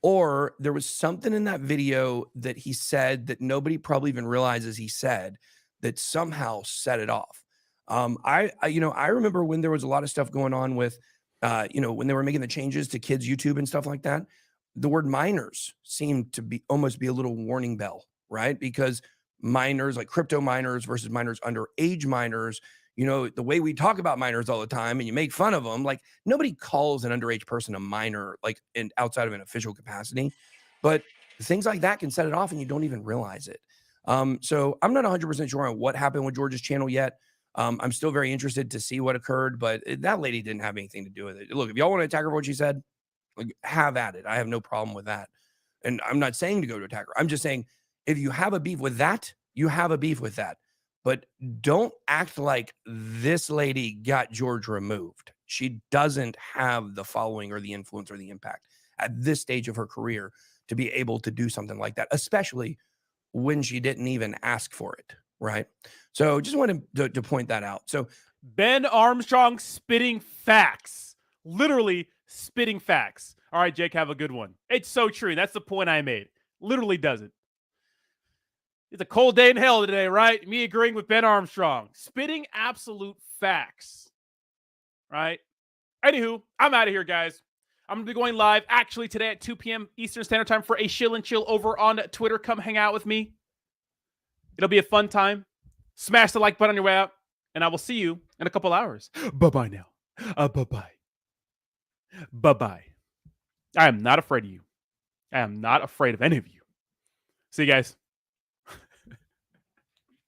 or there was something in that video that he said that nobody probably even realizes he said that somehow set it off. I remember when there was a lot of stuff going on with, when they were making the changes to kids' YouTube and stuff like that, the word minors seemed to be almost be a little warning bell, right? Because minors, like crypto minors versus minors underage minors, you know, the way we talk about minors all the time and you make fun of them, like nobody calls an underage person a minor, like outside of an official capacity, but things like that can set it off and you don't even realize it. So I'm not 100% sure on what happened with George's channel yet. I'm still very interested to see what occurred, but that lady didn't have anything to do with it. Look, if y'all want to attack her for what she said, like, have at it. I have no problem with that. And I'm not saying to go to attack her. I'm just saying if you have a beef with that, you have a beef with that. But don't act like this lady got George removed. She doesn't have the following or the influence or the impact at this stage of her career to be able to do something like that, especially when she didn't even ask for it, right? So just wanted to point that out. So Ben Armstrong spitting facts. Literally spitting facts. All right, Jake, have a good one. It's so true. That's the point I made. Literally does it. It's a cold day in hell today, right? Me agreeing with Ben Armstrong. Spitting absolute facts. Right? Anywho, I'm out of here, guys. I'm going to be going live actually today at 2 p.m. Eastern Standard Time for a shill and chill over on Twitter. Come hang out with me. It'll be a fun time. Smash the like button on your way out, and I will see you in a couple hours. Bye-bye now. Bye-bye. Bye-bye. I am not afraid of you. I am not afraid of any of you. See you guys.